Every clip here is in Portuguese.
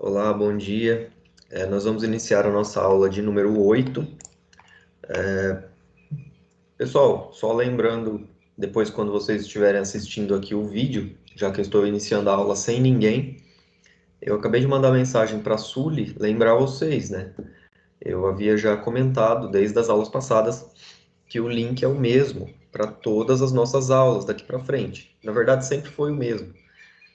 Olá, bom dia. Nós vamos iniciar a nossa aula de número 8. Pessoal, só lembrando, depois quando vocês estiverem assistindo aqui o vídeo, já que eu estou iniciando a aula sem ninguém, eu acabei de mandar mensagem para a Suli lembrar vocês, né? Eu havia já comentado desde as aulas passadas que o link é o mesmo para todas as nossas aulas daqui para frente. Na verdade, sempre foi o mesmo,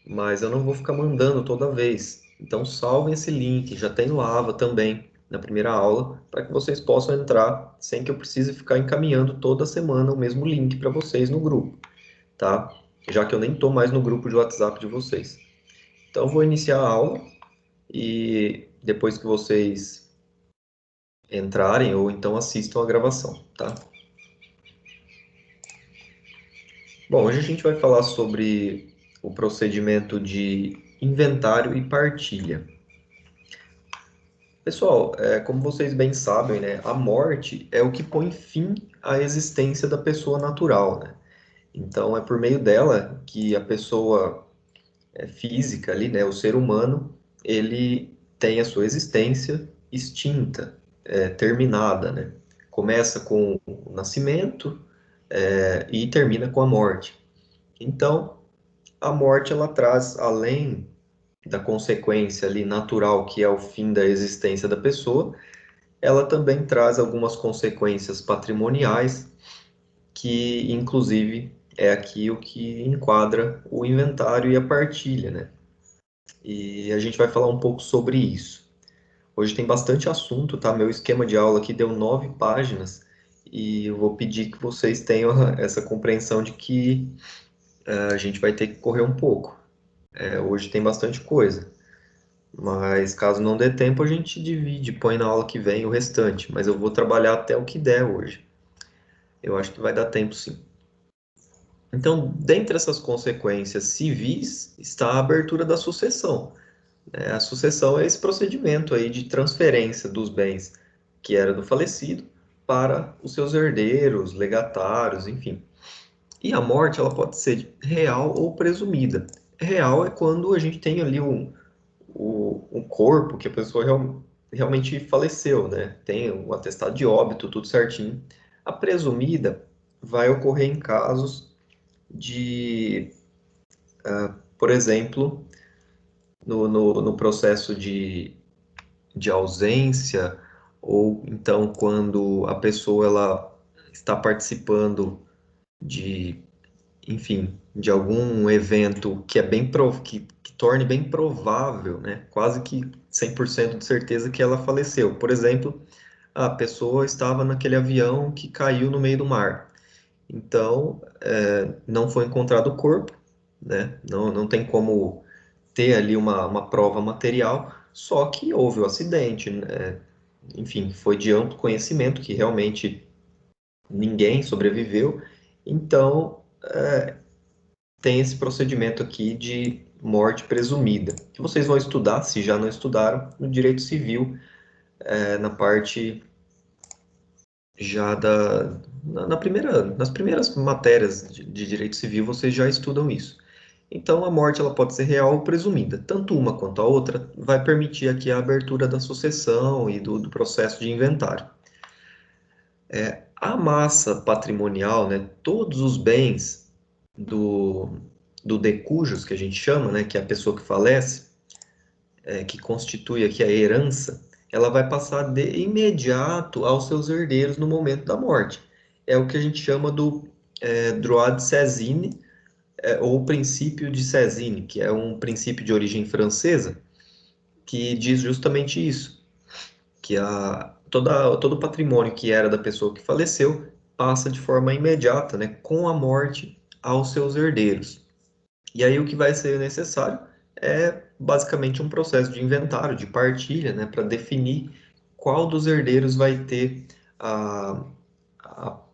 mas eu não vou ficar mandando toda vez. Então, salvem esse link, já tem lá também na primeira aula, para que vocês possam entrar sem que eu precise ficar encaminhando toda semana o mesmo link para vocês no grupo, tá? Já que eu nem estou mais no grupo de WhatsApp de vocês. Então, vou iniciar a aula e depois que vocês entrarem, ou então assistam a gravação, tá? Bom, hoje a gente vai falar sobre o procedimento de inventário e partilha. Pessoal, como vocês bem sabem, né, a morte é o que põe fim à existência da pessoa natural, né? Então, é por meio dela que a pessoa física ali, né, o ser humano, ele tem a sua existência extinta, terminada, né? Começa com o nascimento, e termina com a morte. Então, a morte ela traz, além da consequência ali natural, que é o fim da existência da pessoa, ela também traz algumas consequências patrimoniais, que inclusive é aqui o que enquadra o inventário e a partilha, né? E a gente vai falar um pouco sobre isso. Hoje tem bastante assunto, tá? Meu esquema de aula aqui deu 9 páginas e eu vou pedir que vocês tenham essa compreensão de que a gente vai ter que correr um pouco. Hoje tem bastante coisa. Mas caso não dê tempo, a gente divide, põe na aula que vem o restante. Mas eu vou trabalhar até o que der hoje. Eu acho que vai dar tempo, sim. Então, dentre essas consequências civis, está a abertura da sucessão. A sucessão é esse procedimento aí de transferência dos bens que era do falecido para os seus herdeiros, legatários, enfim. E a morte, ela pode ser real ou presumida. Real é quando a gente tem ali um corpo que a pessoa realmente faleceu, né? Tem o atestado de óbito, tudo certinho. A presumida vai ocorrer em casos de, por exemplo, no processo de ausência, ou então quando a pessoa ela está participando de, enfim, de algum evento que é que torne bem provável, né? Quase que 100% de certeza que ela faleceu. Por exemplo, a pessoa estava naquele avião que caiu no meio do mar. Então, não foi encontrado o corpo, né? Não tem como ter ali uma prova material, só que houve o acidente, né? Enfim, foi de amplo conhecimento que realmente ninguém sobreviveu, então tem esse procedimento aqui de morte presumida, que vocês vão estudar, se já não estudaram, no direito civil, na parte já nas primeiras matérias de direito civil, vocês já estudam isso. Então, a morte ela pode ser real ou presumida. Tanto uma quanto a outra vai permitir aqui a abertura da sucessão e do processo de inventário. A massa patrimonial, né, todos os bens do, do decujus, que a gente chama, né, que é a pessoa que falece, que constitui aqui a herança, ela vai passar de imediato aos seus herdeiros no momento da morte. É o que a gente chama do droit de seisinne, ou princípio de Sésine, que é um princípio de origem francesa, que diz justamente isso, que todo o patrimônio que era da pessoa que faleceu passa de forma imediata, né, com a morte, aos seus herdeiros. E aí o que vai ser necessário é basicamente um processo de inventário, de partilha, né, para definir qual dos herdeiros vai ter a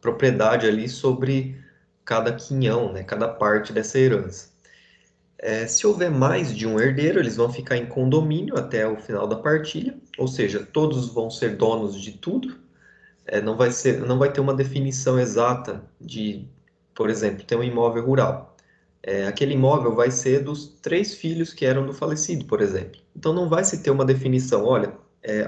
propriedade ali sobre cada quinhão, né, cada parte dessa herança. Se houver mais de um herdeiro, eles vão ficar em condomínio até o final da partilha, ou seja, todos vão ser donos de tudo. Não vai ter uma definição exata de, por exemplo, ter um imóvel rural. aquele imóvel vai ser dos 3 filhos que eram do falecido, por exemplo. Então não vai se ter uma definição, olha,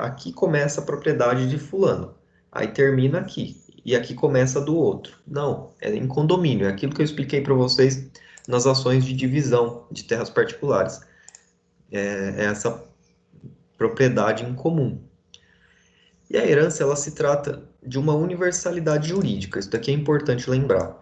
aqui começa a propriedade de fulano, aí termina aqui, e aqui começa a do outro. Não, é em condomínio, é aquilo que eu expliquei para vocês nas ações de divisão de terras particulares. É essa propriedade em comum. E a herança, ela se trata de uma universalidade jurídica, isso daqui é importante lembrar.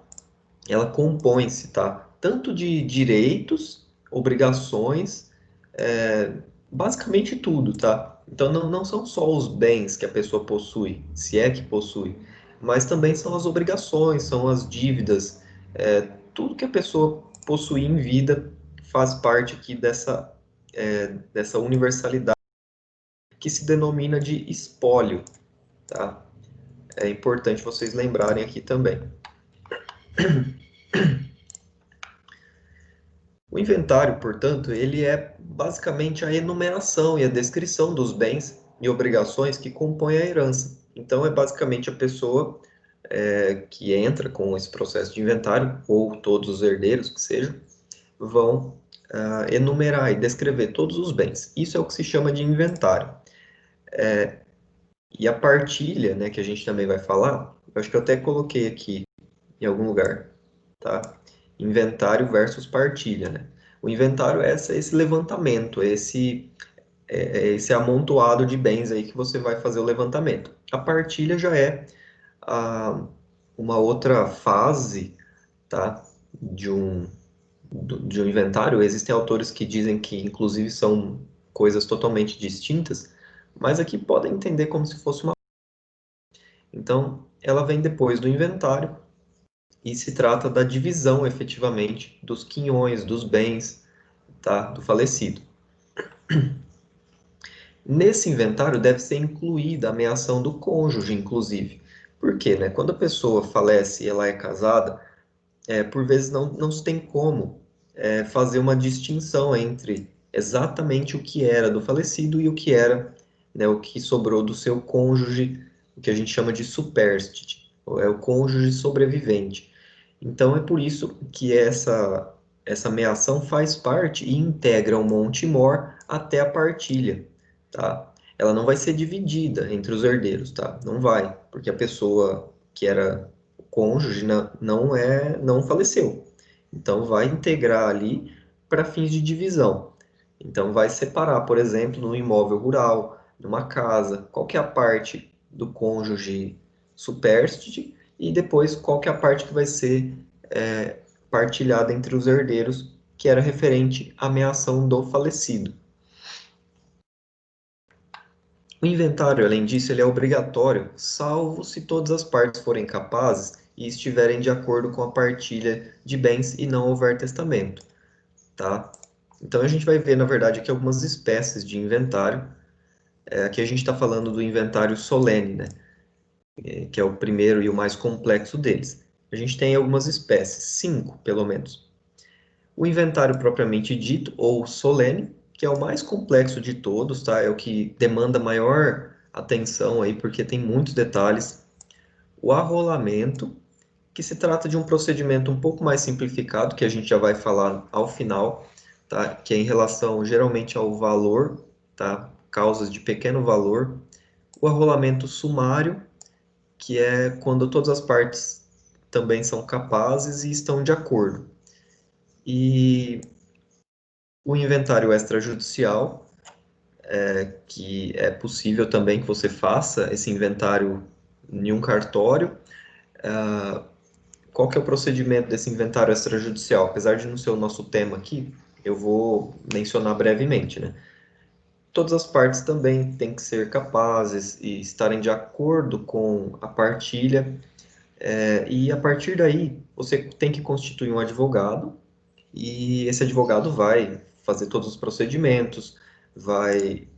Ela compõe-se, tá? Tanto de direitos, obrigações, é, basicamente tudo, tá? Então não são só os bens que a pessoa possui, se é que possui, mas também são as obrigações, são as dívidas, tudo que a pessoa possui em vida faz parte aqui dessa universalidade que se denomina de espólio, tá? É importante vocês lembrarem aqui também. O inventário, portanto, ele é basicamente a enumeração e a descrição dos bens e obrigações que compõem a herança. Então, é basicamente a pessoa que entra com esse processo de inventário, ou todos os herdeiros que sejam, vão enumerar e descrever todos os bens. Isso é o que se chama de inventário. E a partilha, né, que a gente também vai falar, eu acho que eu até coloquei aqui em algum lugar, tá? Inventário versus partilha, né? O inventário é esse levantamento, esse amontoado de bens aí que você vai fazer o levantamento. A partilha já é a, uma outra fase, tá? De um inventário. Existem autores que dizem que, inclusive, são coisas totalmente distintas, mas aqui podem entender como se fosse uma. Então, ela vem depois do inventário e se trata da divisão, efetivamente, dos quinhões, dos bens, tá? Do falecido. Nesse inventário deve ser incluída a meação do cônjuge, inclusive. Por quê, né? Quando a pessoa falece e ela é casada, por vezes não se tem como fazer uma distinção entre exatamente o que era do falecido e o que era, né, o que sobrou do seu cônjuge, o que a gente chama de superstite, é o cônjuge sobrevivente. Então é por isso que essa meação faz parte e integra o Monte Mor até a partilha, tá? Ela não vai ser dividida entre os herdeiros, tá? Não vai, porque a pessoa que era o cônjuge não faleceu. Então vai integrar ali para fins de divisão. Então vai separar, por exemplo, no imóvel rural, numa casa, qual que é a parte do cônjuge supérstite e depois qual que é a parte que vai ser partilhada entre os herdeiros, que era referente à meação do falecido. O inventário, além disso, ele é obrigatório, salvo se todas as partes forem capazes e estiverem de acordo com a partilha de bens e não houver testamento, tá? Então a gente vai ver, na verdade, aqui algumas espécies de inventário. Aqui a gente está falando do inventário solene, né? Que é o primeiro e o mais complexo deles. A gente tem algumas espécies, 5 pelo menos. O inventário propriamente dito, ou solene, que é o mais complexo de todos, tá? É o que demanda maior atenção aí, porque tem muitos detalhes. O arrolamento, que se trata de um procedimento um pouco mais simplificado, que a gente já vai falar ao final, tá? Que é em relação geralmente ao valor, tá? Causas de pequeno valor. O arrolamento sumário, que é quando todas as partes também são capazes e estão de acordo. E o inventário extrajudicial, que é possível também que você faça esse inventário em um cartório. Qual que é o procedimento desse inventário extrajudicial? Apesar de não ser o nosso tema aqui, eu vou mencionar brevemente, né? Todas as partes também têm que ser capazes e estarem de acordo com a partilha, e a partir daí você tem que constituir um advogado, e esse advogado vai fazer todos os procedimentos, vai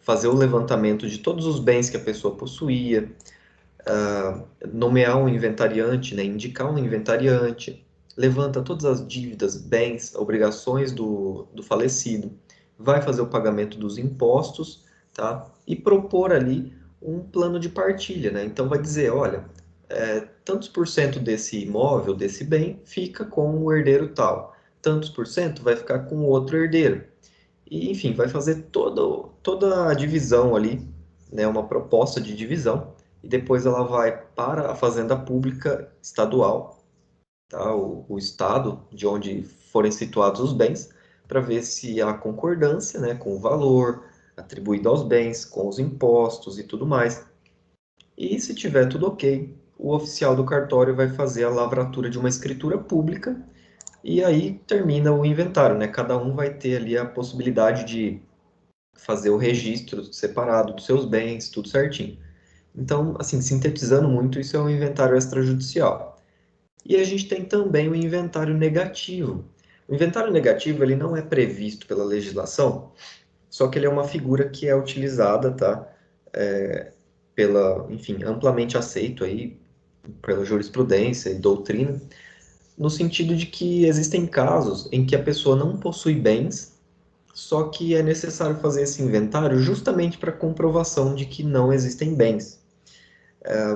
fazer o levantamento de todos os bens que a pessoa possuía, nomear um inventariante, né, indicar um inventariante, levanta todas as dívidas, bens, obrigações do falecido, vai fazer o pagamento dos impostos, tá? E propor ali um plano de partilha, né? Então vai dizer, olha, tantos por cento desse imóvel, desse bem, fica com o herdeiro tal, tantos por cento vai ficar com o outro herdeiro. E, enfim, vai fazer toda a divisão ali, né, uma proposta de divisão, e depois ela vai para a Fazenda Pública Estadual, tá, o estado de onde forem situados os bens, para ver se há concordância, né, com o valor atribuído aos bens, com os impostos e tudo mais. E se tiver tudo ok, o oficial do cartório vai fazer a lavratura de uma escritura pública e aí termina o inventário, né? Cada um vai ter ali a possibilidade de fazer o registro separado dos seus bens, tudo certinho. Então, assim, sintetizando muito, isso é um inventário extrajudicial. E a gente tem também o inventário negativo. O inventário negativo, ele não é previsto pela legislação, só que ele é uma figura que é utilizada, tá? Enfim, amplamente aceito aí pela jurisprudência e doutrina, no sentido de que existem casos em que a pessoa não possui bens, só que é necessário fazer esse inventário justamente para comprovação de que não existem bens.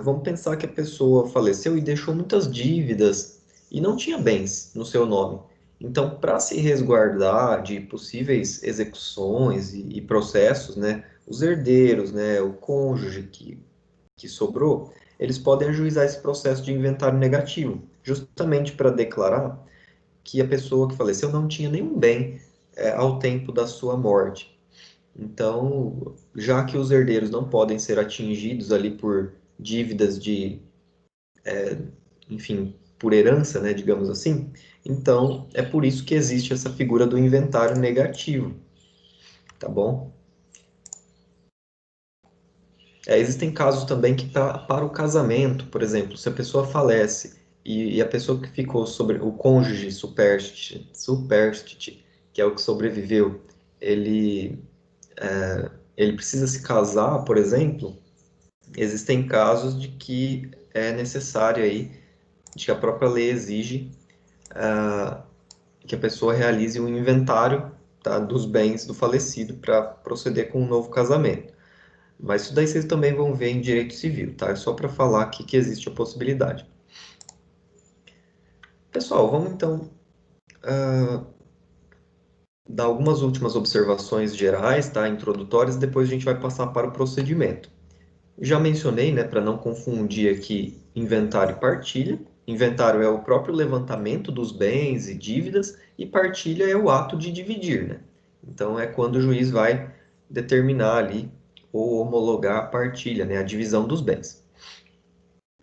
Vamos pensar que a pessoa faleceu e deixou muitas dívidas e não tinha bens no seu nome. Então, para se resguardar de possíveis execuções e processos, né, os herdeiros, né, o cônjuge que sobrou, eles podem ajuizar esse processo de inventário negativo, justamente para declarar que a pessoa que faleceu não tinha nenhum bem ao tempo da sua morte. Então, já que os herdeiros não podem ser atingidos ali por dívidas enfim, por herança, né, digamos assim, então é por isso que existe essa figura do inventário negativo, tá bom? Existem casos também que para o casamento, por exemplo, se a pessoa falece e a pessoa que ficou sobre o cônjuge superstite, que é o que sobreviveu, ele, ele precisa se casar, por exemplo, existem casos de que é necessário aí, de que a própria lei exige que a pessoa realize um inventário, tá, dos bens do falecido para proceder com um novo casamento. Mas isso daí vocês também vão ver em direito civil, tá? É só para falar aqui que existe a possibilidade. Pessoal, vamos então dar algumas últimas observações gerais, tá? Introdutórias, depois a gente vai passar para o procedimento. Já mencionei, né, para não confundir aqui inventário e partilha. Inventário é o próprio levantamento dos bens e dívidas, e partilha é o ato de dividir, né? Então é quando o juiz vai determinar ali ou homologar a partilha, né, a divisão dos bens.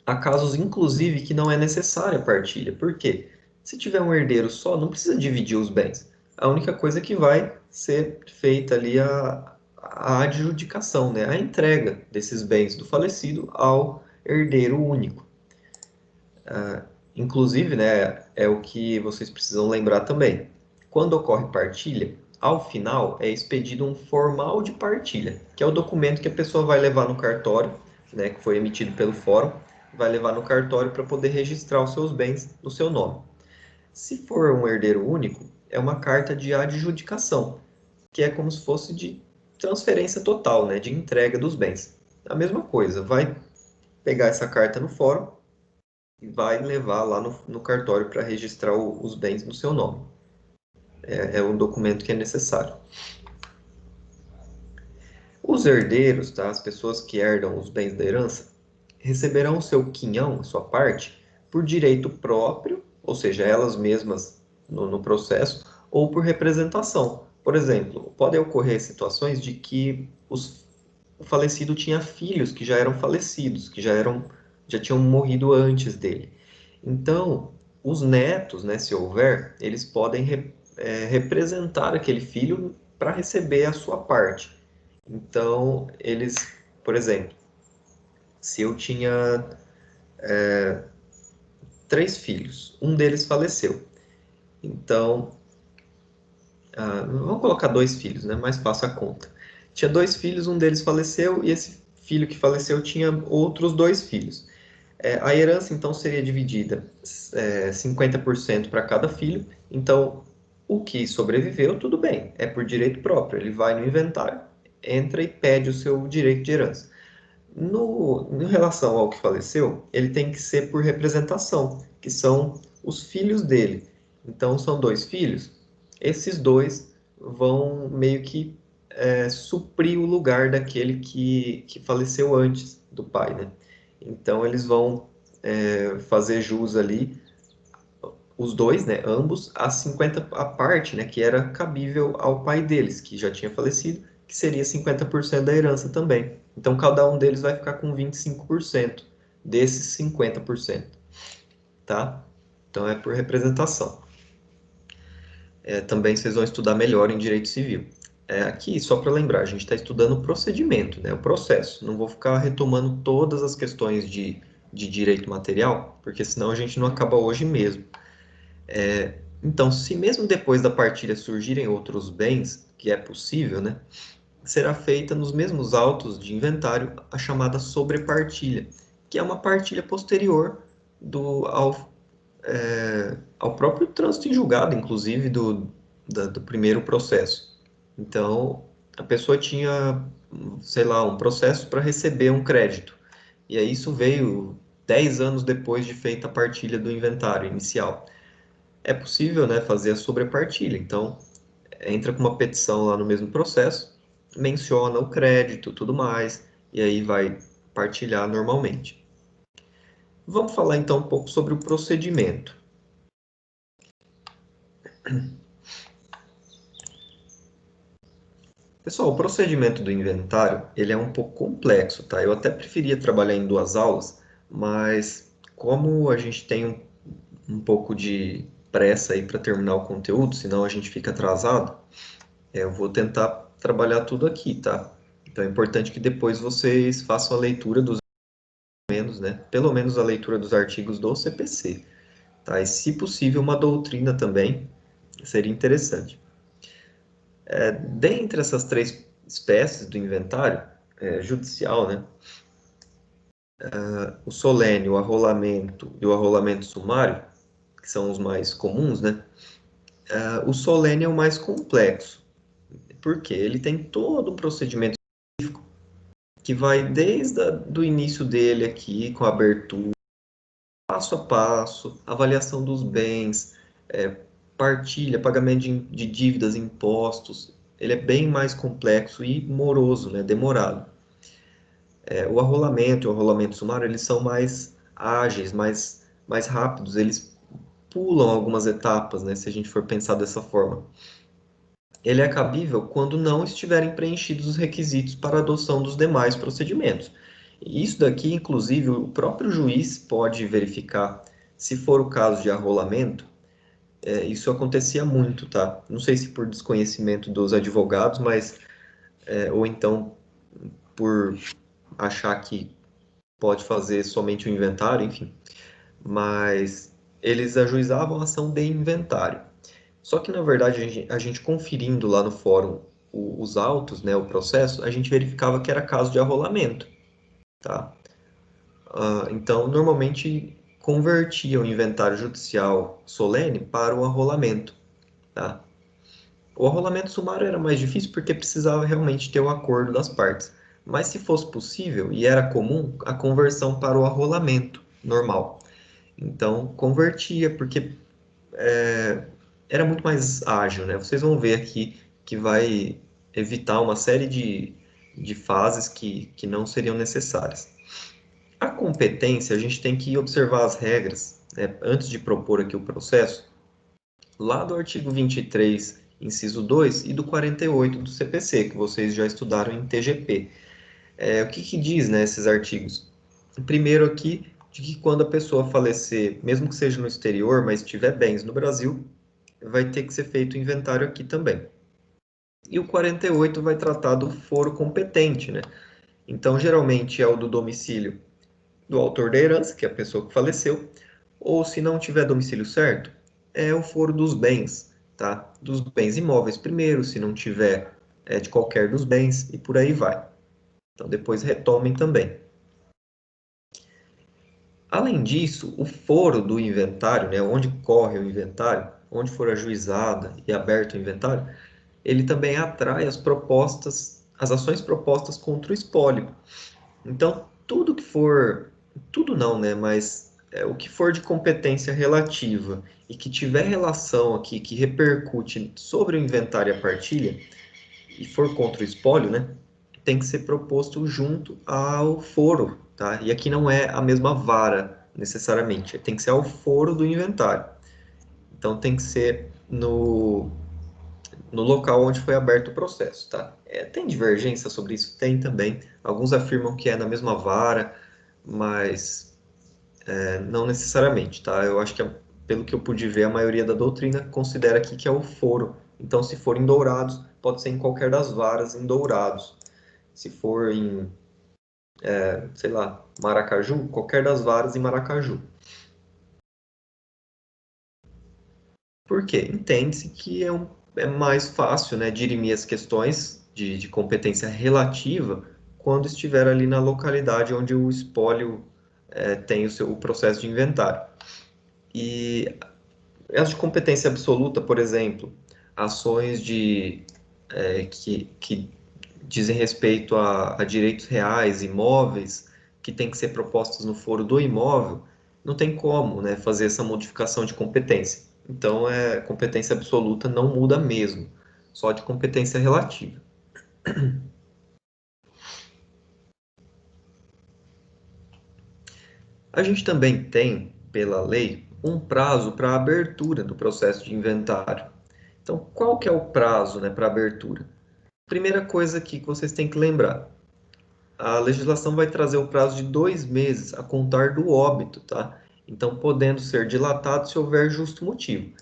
Há casos, inclusive, que não é necessária a partilha. Por quê? Se tiver um herdeiro só, não precisa dividir os bens. A única coisa que vai ser feita ali a adjudicação, né? A entrega desses bens do falecido ao herdeiro único. Inclusive, né, é o que vocês precisam lembrar também. Quando ocorre partilha, ao final é expedido um formal de partilha, que é o documento que a pessoa vai levar no cartório, né, que foi emitido pelo fórum, vai levar no cartório para poder registrar os seus bens no seu nome. Se for um herdeiro único, é uma carta de adjudicação, que é como se fosse de transferência total, né, de entrega dos bens. A mesma coisa, vai pegar essa carta no fórum e vai levar lá no cartório para registrar os bens no seu nome. É um documento que é necessário. Os herdeiros, tá, as pessoas que herdam os bens da herança, receberão o seu quinhão, a sua parte, por direito próprio, ou seja, elas mesmas no processo, ou por representação. Por exemplo, podem ocorrer situações de que o falecido tinha filhos que já eram falecidos, que já tinham morrido antes dele. Então, os netos, né, se houver, eles podem representar aquele filho para receber a sua parte. Então, eles, por exemplo, se eu tinha 3 filhos, um deles faleceu. Então, vamos colocar 2 filhos, né? Mais fácil a conta. Tinha 2 filhos, um deles faleceu e esse filho que faleceu tinha outros 2 filhos. A herança, então, seria dividida 50% para cada filho. Então, o que sobreviveu, tudo bem, é por direito próprio. Ele vai no inventário, entra e pede o seu direito de herança. Em relação ao que faleceu, ele tem que ser por representação, que são os filhos dele. Então, são dois filhos. Esses dois vão meio que suprir o lugar daquele que faleceu antes do pai, né? Então, eles vão fazer jus ali, os dois, né, ambos, a 50 a parte, né, que era cabível ao pai deles, que já tinha falecido, que seria 50% da herança também. Então, cada um deles vai ficar com 25% desses 50%, tá? Então, é por representação. Também vocês vão estudar melhor em direito civil. Aqui, só para lembrar, a gente está estudando o procedimento, né, o processo. Não vou ficar retomando todas as questões de direito material, porque senão a gente não acaba hoje mesmo. Então, se mesmo depois da partilha surgirem outros bens, que é possível, né, será feita nos mesmos autos de inventário a chamada sobrepartilha, que é uma partilha posterior ao próprio trânsito em julgado, inclusive, do primeiro processo. Então, a pessoa tinha, sei lá, um processo para receber um crédito, e aí isso veio 10 anos depois de feita a partilha do inventário inicial. É possível, né, fazer a sobrepartilha. Então, entra com uma petição lá no mesmo processo, menciona o crédito, tudo mais, e aí vai partilhar normalmente. Vamos falar então um pouco sobre o procedimento. Pessoal, o procedimento do inventário, ele é um pouco complexo, tá? Eu até preferia trabalhar em duas aulas, mas como a gente tem um pouco de pressa aí para terminar o conteúdo, senão a gente fica atrasado, eu vou tentar trabalhar tudo aqui, tá? Então é importante que depois vocês façam a leitura dos menos, né? Pelo menos a leitura dos artigos do CPC, tá? E se possível uma doutrina também, seria interessante. Dentre essas três espécies do inventário judicial, né? O solene, o arrolamento e o arrolamento sumário, que são os mais comuns, né? O solene é o mais complexo, porque ele tem todo um procedimento que vai desde o início dele aqui, com a abertura, passo a passo, avaliação dos bens, partilha, pagamento de dívidas, impostos. Ele é bem mais complexo e moroso, né, demorado. O arrolamento e o arrolamento sumário, eles são mais ágeis, mais rápidos, eles pulam algumas etapas, né, se a gente for pensar dessa forma. Ele é cabível quando não estiverem preenchidos os requisitos para a adoção dos demais procedimentos. E isso daqui, inclusive, o próprio juiz pode verificar, se for o caso de arrolamento, isso acontecia muito, tá? Não sei se por desconhecimento dos advogados, mas ou então por achar que pode fazer somente o inventário, enfim. Mas eles ajuizavam a ação de inventário. Só que, na verdade, a gente conferindo lá no fórum os autos, né, o processo, a gente verificava que era caso de arrolamento, tá? Então, normalmente convertia o inventário judicial solene para o arrolamento, tá? O arrolamento sumário era mais difícil porque precisava realmente ter o acordo das partes. Mas se fosse possível, e era comum, a conversão para o arrolamento normal. Então, convertia, porque era muito mais ágil, né? Vocês vão ver aqui que vai evitar uma série de fases que não seriam necessárias. A competência, a gente tem que observar as regras, né, antes de propor aqui o processo, lá do artigo 23, inciso 2, e do 48 do CPC, que vocês já estudaram em TGP. O que diz, né, esses artigos? Primeiro aqui, de que quando a pessoa falecer, mesmo que seja no exterior, mas tiver bens no Brasil, vai ter que ser feito o inventário aqui também. E o 48 vai tratar do foro competente, né? Então, geralmente é o do domicílio do autor da herança, que é a pessoa que faleceu, ou se não tiver domicílio certo, é o foro dos bens, tá? Dos bens imóveis primeiro, se não tiver, é de qualquer dos bens, e por aí vai. Então, depois retomem também. Além disso, o foro do inventário, né, onde corre o inventário, onde for ajuizada e aberto o inventário, ele também atrai as ações propostas contra o espólio. Então, tudo que for, tudo não, né? Mas o que for de competência relativa e que tiver relação aqui, que repercute sobre o inventário e a partilha, e for contra o espólio, né? Tem que ser proposto junto ao foro, tá? E aqui não é a mesma vara, necessariamente. Tem que ser ao foro do inventário. Então, tem que ser no local onde foi aberto o processo, tá? Tem divergência sobre isso? Tem também. Alguns afirmam que é na mesma vara, mas não necessariamente, tá? Eu acho que, pelo que eu pude ver, a maioria da doutrina considera aqui que é o foro. Então, se for em Dourados, pode ser em qualquer das varas em Dourados. Se for em, sei lá, Maracaju, qualquer das varas em Maracaju. Por quê? Entende-se que é mais fácil, né, dirimir as questões de competência relativa quando estiver ali na localidade onde o espólio tem o processo de inventário. E as de competência absoluta, por exemplo, ações que dizem respeito a direitos reais, imóveis, que têm que ser propostas no foro do imóvel, não tem como, né, fazer essa modificação de competência. Então, competência absoluta não muda mesmo, só de competência relativa. A gente também tem, pela lei, um prazo para abertura do processo de inventário. Então, qual que é o prazo, né, para abertura? Primeira coisa aqui que vocês têm que lembrar, a legislação vai trazer o prazo de 2 meses a contar do óbito, tá? Então, podendo ser dilatado se houver justo motivo.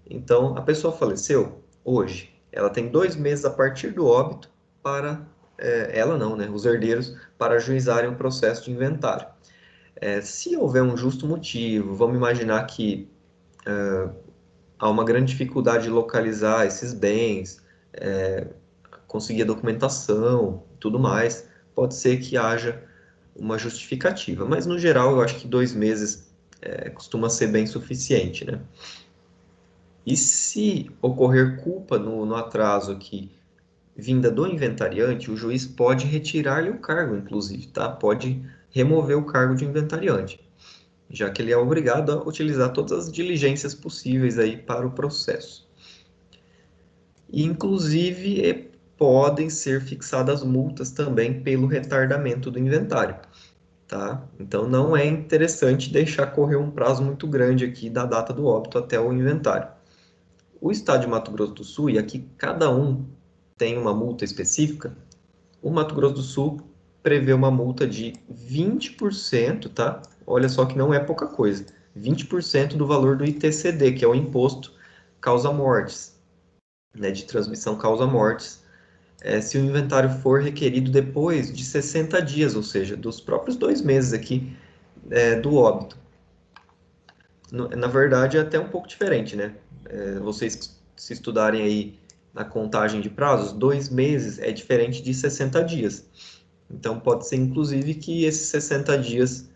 Então, a pessoa faleceu hoje, ela tem 2 meses a partir do óbito para, ela não, né? Os herdeiros, para ajuizarem o processo de inventário. Se houver um justo motivo, vamos imaginar que há uma grande dificuldade de localizar esses bens, conseguir a documentação, tudo mais, pode ser que haja uma justificativa. Mas, no geral, eu acho que 2 meses costuma ser bem suficiente, né? E se ocorrer culpa no atraso aqui, vinda do inventariante, o juiz pode retirar-lhe o cargo, inclusive, tá? Pode remover o cargo de inventariante, já que ele é obrigado a utilizar todas as diligências possíveis aí para o processo. E, inclusive, podem ser fixadas multas também pelo retardamento do inventário, tá? Então, não é interessante deixar correr um prazo muito grande aqui da data do óbito até o inventário. O estado de Mato Grosso do Sul, e aqui cada um tem uma multa específica, o Mato Grosso do Sul prevê uma multa de 20%, tá? Olha só que não é pouca coisa. 20% do valor do ITCD, que é o imposto causa-mortes, né, de transmissão causa-mortes, se o inventário for requerido depois de 60 dias, ou seja, dos próprios 2 meses aqui do óbito. Na verdade, é até um pouco diferente, né? Vocês se estudarem aí na contagem de prazos, 2 meses é diferente de 60 dias. Então, pode ser, inclusive, que esses 60 dias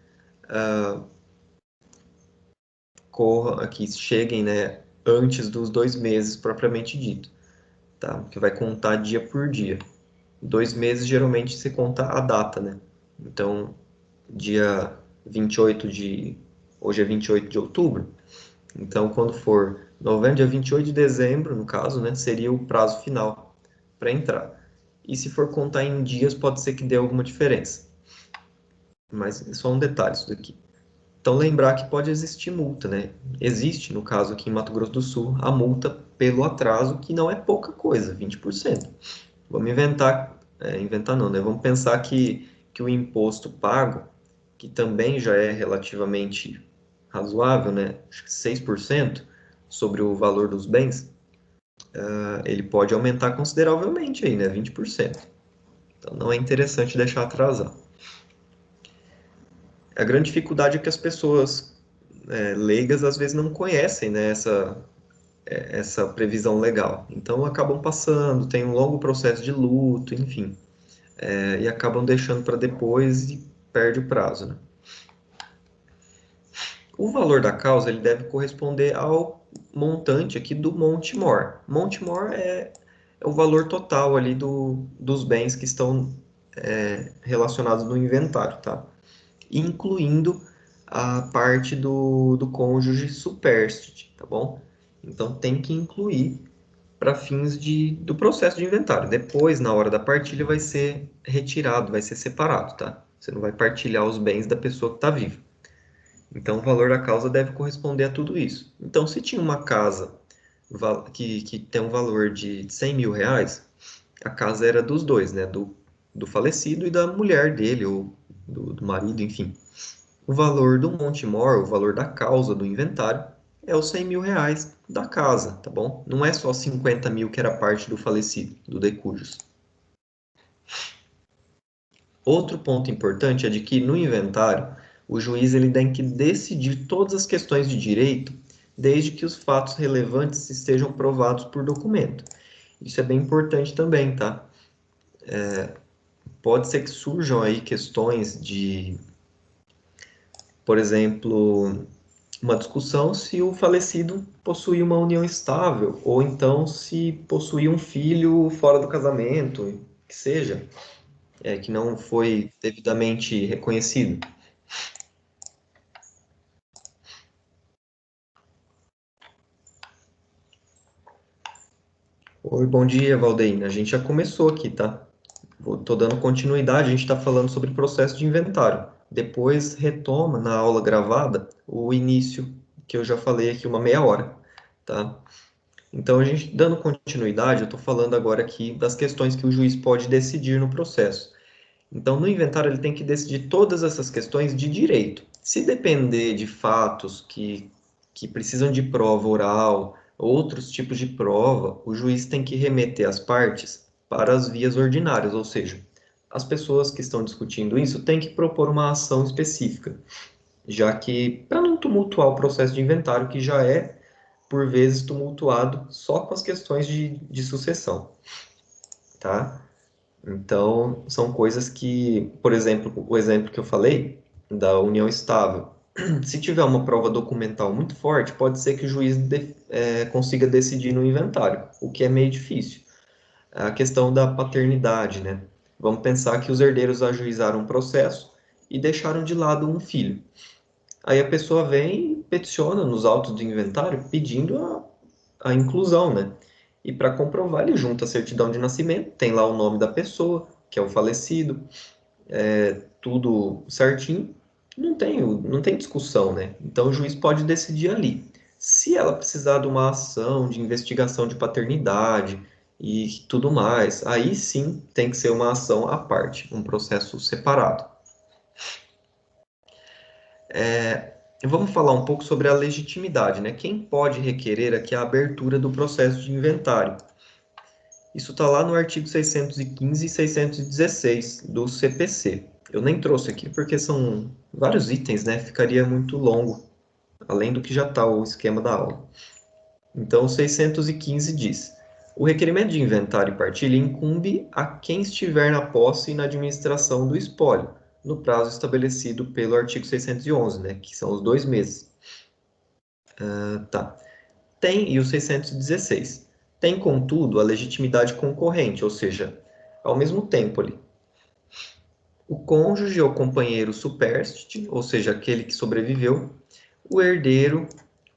corram aqui, cheguem, né, antes dos 2 meses propriamente dito, tá? Que vai contar dia por dia. 2 meses, geralmente, se conta a data, né? Então, dia 28 de... Hoje é 28 de outubro. Então, quando for novembro, dia 28 de dezembro, no caso, né, seria o prazo final para entrar. E se for contar em dias, pode ser que dê alguma diferença. Mas é só um detalhe isso daqui. Então, lembrar que pode existir multa, né? Existe, no caso aqui em Mato Grosso do Sul, a multa pelo atraso, que não é pouca coisa, 20%. Vamos inventar não, né? Vamos pensar que o imposto pago, que também já é relativamente razoável, né? Acho que 6% sobre o valor dos bens, ele pode aumentar consideravelmente aí, né? 20%. Então não é interessante deixar atrasar. A grande dificuldade é que as pessoas leigas às vezes não conhecem, né, essa previsão legal. Então acabam passando, tem um longo processo de luto, enfim, e acabam deixando para depois e perde o prazo, né? O valor da causa ele deve corresponder ao montante aqui do Monte Mor. Monte Mor é o valor total ali dos bens que estão relacionados no inventário, tá? Incluindo a parte do cônjuge supérstite, tá bom? Então tem que incluir para fins do processo de inventário. Depois, na hora da partilha, vai ser retirado, vai ser separado, tá? Você não vai partilhar os bens da pessoa que está viva. Então, o valor da causa deve corresponder a tudo isso. Então, se tinha uma casa que tem um valor de 100 mil reais, a casa era dos dois, né? Do falecido e da mulher dele, ou do marido, enfim. O valor do Montemor, o valor da causa do inventário, é os 100 mil reais da casa, tá bom? Não é só 50 mil que era parte do falecido, do decujus. Outro ponto importante é de que no inventário, o juiz ele tem que decidir todas as questões de direito, desde que os fatos relevantes estejam provados por documento. Isso é bem importante também, tá? Pode ser que surjam aí questões de, por exemplo, uma discussão se o falecido possuía uma união estável, ou então se possuía um filho fora do casamento, que seja, que não foi devidamente reconhecido. Oi, bom dia, Valdeir. A gente já começou aqui, tá? Tô dando continuidade, a gente está falando sobre processo de inventário. Depois retoma na aula gravada o início, que eu já falei aqui uma meia hora, tá? Então, a gente dando continuidade, eu estou falando agora aqui das questões que o juiz pode decidir no processo. Então, no inventário, ele tem que decidir todas essas questões de direito. Se depender de fatos que precisam de prova oral, outros tipos de prova, o juiz tem que remeter as partes para as vias ordinárias, ou seja, as pessoas que estão discutindo isso têm que propor uma ação específica, já que, para não tumultuar o processo de inventário, que já é, por vezes, tumultuado só com as questões de sucessão, tá? Então, são coisas que, por exemplo, o exemplo que eu falei da união estável, se tiver uma prova documental muito forte, pode ser que o juiz consiga decidir no inventário, o que é meio difícil. A questão da paternidade, né? Vamos pensar que os herdeiros ajuizaram um processo e deixaram de lado um filho. Aí a pessoa vem e peticiona nos autos do inventário pedindo a inclusão, né? E para comprovar, ele junta a certidão de nascimento, tem lá o nome da pessoa, que é o falecido, tudo certinho, não tem discussão, né? Então o juiz pode decidir ali. Se ela precisar de uma ação de investigação de paternidade e tudo mais, aí sim tem que ser uma ação à parte, um processo separado. Vamos falar um pouco sobre a legitimidade, né? Quem pode requerer aqui a abertura do processo de inventário? Isso está lá no artigo 615 e 616 do CPC. Eu nem trouxe aqui porque são vários itens, né? Ficaria muito longo, além do que já está o esquema da aula. Então, o 615 diz: o requerimento de inventário e partilha incumbe a quem estiver na posse e na administração do espólio, no prazo estabelecido pelo artigo 611, né? Que são os 2 meses. Tá. E o 616. Tem, contudo, a legitimidade concorrente, ou seja, ao mesmo tempo ali, o cônjuge ou companheiro supérstite, ou seja, aquele que sobreviveu, o herdeiro,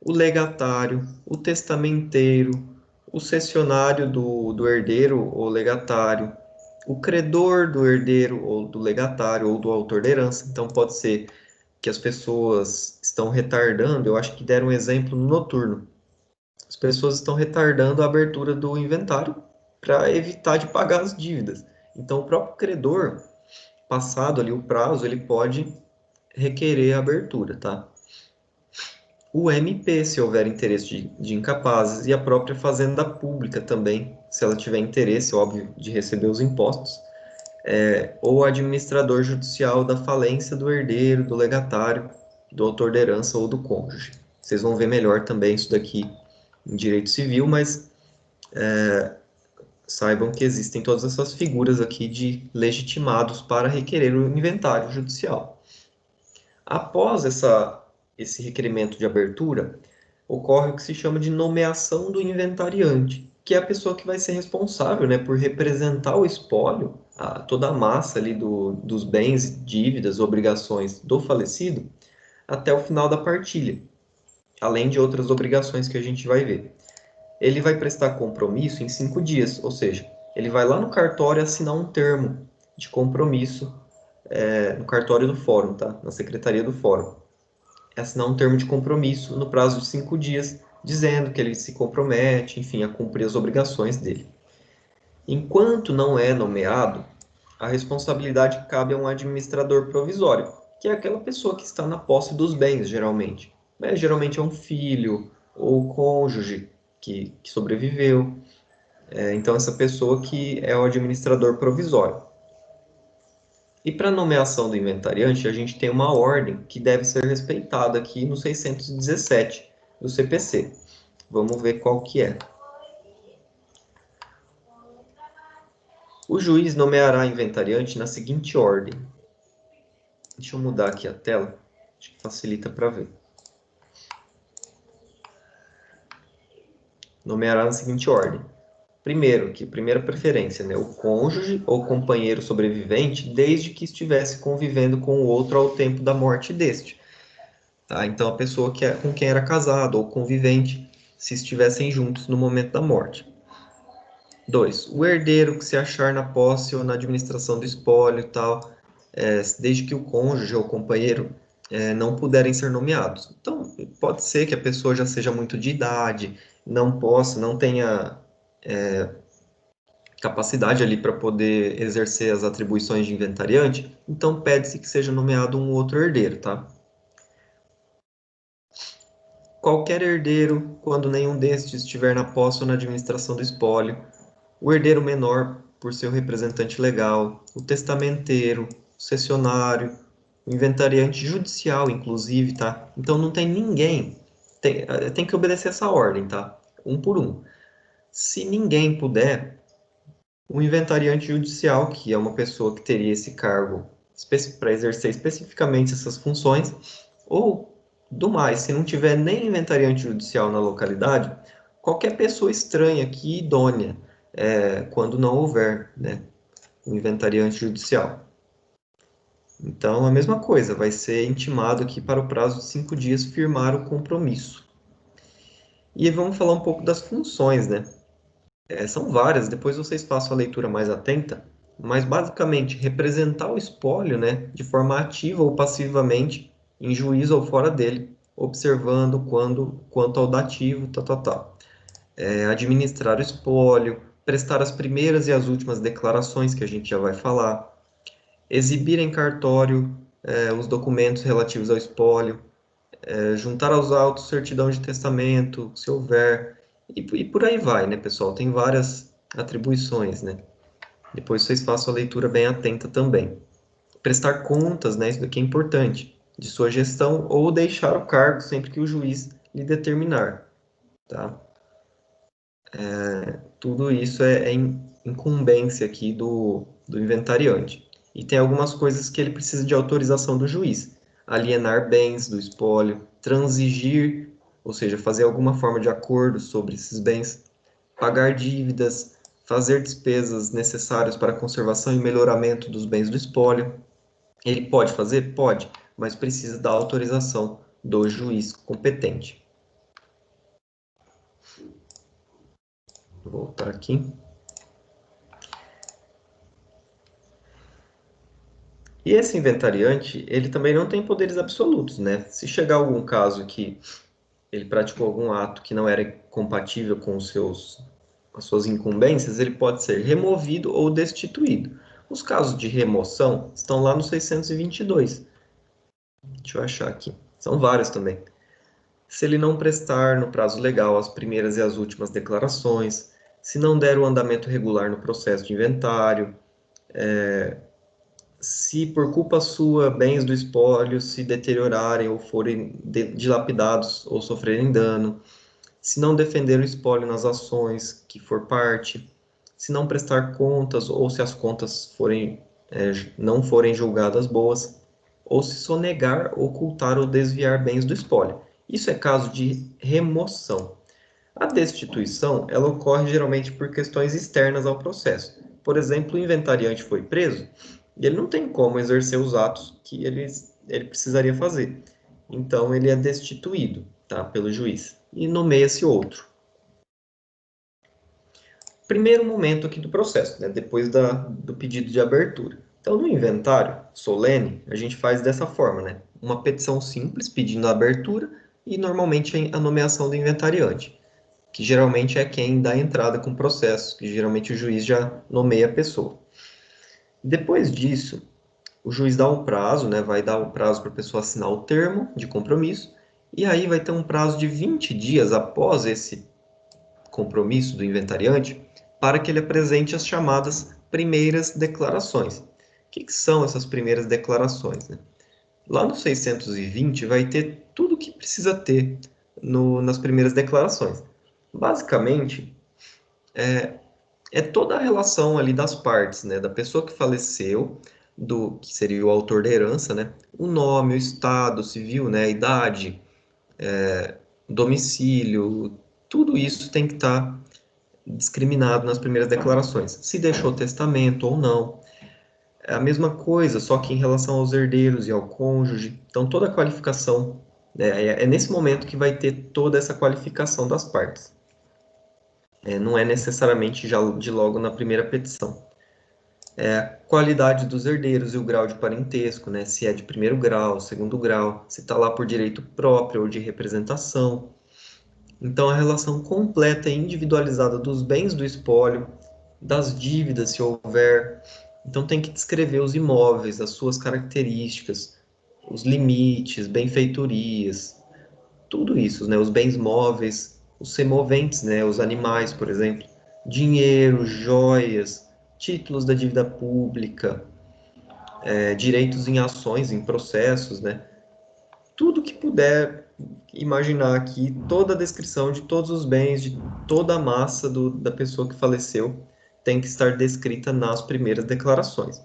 o legatário, o testamenteiro, o cessionário do herdeiro ou legatário, o credor do herdeiro ou do legatário ou do autor da herança. Então, pode ser que as pessoas estão retardando, eu acho que deram um exemplo no noturno. As pessoas estão retardando a abertura do inventário para evitar de pagar as dívidas. Então, o próprio credor, passado ali o prazo, ele pode requerer a abertura, tá? O MP, se houver interesse de incapazes, e a própria Fazenda Pública também, se ela tiver interesse, óbvio, de receber os impostos, ou o administrador judicial da falência do herdeiro, do legatário, do autor da herança ou do cônjuge. Vocês vão ver melhor também isso daqui em direito civil, mas saibam que existem todas essas figuras aqui de legitimados para requerer o inventário judicial. Após esse requerimento de abertura, ocorre o que se chama de nomeação do inventariante, que é a pessoa que vai ser responsável, né, por representar o espólio toda a massa ali dos bens, dívidas, obrigações do falecido até o final da partilha, além de outras obrigações que a gente vai ver. Ele vai prestar compromisso em 5 dias, ou seja, ele vai lá no cartório assinar um termo de compromisso, no cartório do fórum, tá? Na secretaria do fórum. É assinar um termo de compromisso no prazo de 5 dias, dizendo que ele se compromete, enfim, a cumprir as obrigações dele. Enquanto não é nomeado, a responsabilidade cabe a um administrador provisório, que é aquela pessoa que está na posse dos bens, geralmente. Geralmente é um filho ou cônjuge que sobreviveu. Então, essa pessoa que é o administrador provisório. E para a nomeação do inventariante, a gente tem uma ordem que deve ser respeitada aqui no 617 do CPC. Vamos ver qual que é. O juiz nomeará inventariante na seguinte ordem. Deixa eu mudar aqui a tela, acho que facilita para ver. Nomeará na seguinte ordem. Primeiro, primeira preferência, né? O cônjuge ou companheiro sobrevivente, desde que estivesse convivendo com o outro ao tempo da morte deste. Tá? Então, a pessoa com quem era casado ou convivente, se estivessem juntos no momento da morte. 2. O herdeiro que se achar na posse ou na administração do espólio e tal, desde que o cônjuge ou companheiro não puderem ser nomeados. Então, pode ser que a pessoa já seja muito de idade, não tenha capacidade ali para poder exercer as atribuições de inventariante, então pede-se que seja nomeado um outro herdeiro, tá? Qualquer herdeiro, quando nenhum destes estiver na posse ou na administração do espólio, o herdeiro menor, por seu representante legal, o testamenteiro, o cessionário, o inventariante judicial, inclusive, tá? Então não tem ninguém, tem que obedecer essa ordem, tá? Um por um. Se ninguém puder, o inventariante judicial, que é uma pessoa que teria esse cargo para exercer especificamente essas funções, ou do mais, se não tiver nem inventariante judicial na localidade, qualquer pessoa estranha aqui idônea, quando não houver, né, um inventariante judicial. Então, a mesma coisa, vai ser intimado aqui para o prazo de 5 dias firmar o compromisso. E vamos falar um pouco das funções, né? São várias, depois vocês façam a leitura mais atenta, mas basicamente representar o espólio, né, de forma ativa ou passivamente, em juízo ou fora dele, observando quanto ao dativo, administrar o espólio, prestar as primeiras e as últimas declarações, que a gente já vai falar, exibir em cartório os documentos relativos ao espólio, juntar aos autos certidão de testamento, se houver, e por aí vai, né, pessoal? Tem várias atribuições, né? Depois vocês façam a leitura bem atenta também. Prestar contas, né, isso daqui é importante, de sua gestão ou deixar o cargo sempre que o juiz lhe determinar, tá? Tudo isso é incumbência aqui do inventariante. E tem algumas coisas que ele precisa de autorização do juiz. Alienar bens do espólio, transigir, ou seja, fazer alguma forma de acordo sobre esses bens, pagar dívidas, fazer despesas necessárias para a conservação e melhoramento dos bens do espólio. Ele pode fazer? Pode, mas precisa da autorização do juiz competente. Vou voltar aqui. E esse inventariante, ele também não tem poderes absolutos, né? Se chegar algum caso que ele praticou algum ato que não era compatível com as suas incumbências, ele pode ser removido ou destituído. Os casos de remoção estão lá no 622. Deixa eu achar aqui. São vários também. Se ele não prestar no prazo legal as primeiras e as últimas declarações, se não der o andamento regular no processo de inventário, se por culpa sua bens do espólio se deteriorarem ou forem dilapidados ou sofrerem dano, se não defender o espólio nas ações que for parte, se não prestar contas ou se as contas não forem julgadas boas, ou se sonegar, ocultar ou desviar bens do espólio. Isso é caso de remoção. A destituição, ela ocorre geralmente por questões externas ao processo. Por exemplo, o inventariante foi preso e ele não tem como exercer os atos que ele precisaria fazer. Então, ele é destituído, tá, pelo juiz e nomeia-se outro. Primeiro momento aqui do processo, né, depois do pedido de abertura. Então, no inventário solene, a gente faz dessa forma, né? Uma petição simples pedindo a abertura e normalmente a nomeação do inventariante, que geralmente é quem dá entrada com o processo, que geralmente o juiz já nomeia a pessoa. Depois disso, o juiz dá um prazo, né? Vai dar um prazo para a pessoa assinar o termo de compromisso, e aí vai ter um prazo de 20 dias após esse compromisso do inventariante para que ele apresente as chamadas primeiras declarações. O que são essas primeiras declarações, né? Lá no 620 vai ter tudo o que precisa ter nas primeiras declarações. Basicamente, é toda a relação ali das partes, né? Da pessoa que faleceu, que seria o autor da herança, né? O nome, o estado civil, né? A idade, domicílio, tudo isso tem que estar discriminado nas primeiras declarações. Se deixou testamento ou não. É a mesma coisa, só que em relação aos herdeiros e ao cônjuge. Então, toda a qualificação, né, é nesse momento que vai ter toda essa qualificação das partes. Não é necessariamente já de logo na primeira petição. A qualidade dos herdeiros e o grau de parentesco, né, se é de primeiro grau, segundo grau, se está lá por direito próprio ou de representação. Então, a relação completa e individualizada dos bens do espólio, das dívidas, se houver. Então, tem que descrever os imóveis, as suas características, os limites, benfeitorias, tudo isso, né? Os bens móveis, os semoventes, né? Os animais, por exemplo, dinheiro, joias, títulos da dívida pública, direitos em ações, em processos, né? Tudo que puder imaginar aqui, toda a descrição de todos os bens, de toda a massa da pessoa que faleceu, tem que estar descrita nas primeiras declarações.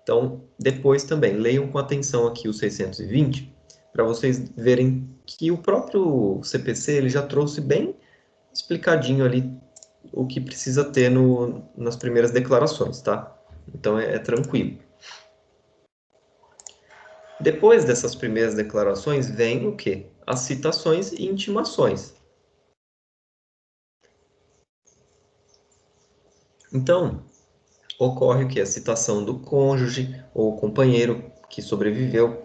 Então, depois também, leiam com atenção aqui o 620, para vocês verem que o próprio CPC ele já trouxe bem explicadinho ali o que precisa ter nas primeiras declarações, tá? Então, é tranquilo. Depois dessas primeiras declarações, vem o quê? As citações e intimações. Então, ocorre o que? A citação do cônjuge ou companheiro que sobreviveu,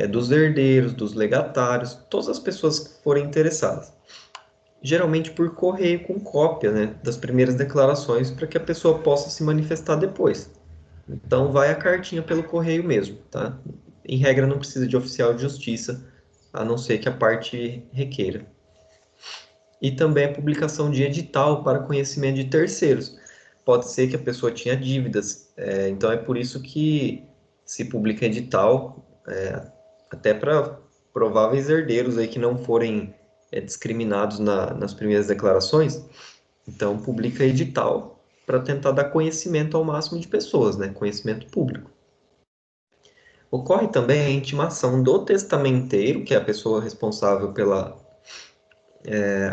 dos herdeiros, dos legatários, todas as pessoas que forem interessadas. Geralmente por correio com cópia, né, das primeiras declarações para que a pessoa possa se manifestar depois. Então, vai a cartinha pelo correio mesmo, tá? Em regra, não precisa de oficial de justiça, a não ser que a parte requeira. E também a publicação de edital para conhecimento de terceiros. Pode ser que a pessoa tinha dívidas, então é por isso que se publica edital, até para prováveis herdeiros aí que não forem discriminados nas primeiras declarações. Então, publica edital para tentar dar conhecimento ao máximo de pessoas, né? Conhecimento público. Ocorre também a intimação do testamenteiro, que é a pessoa responsável pela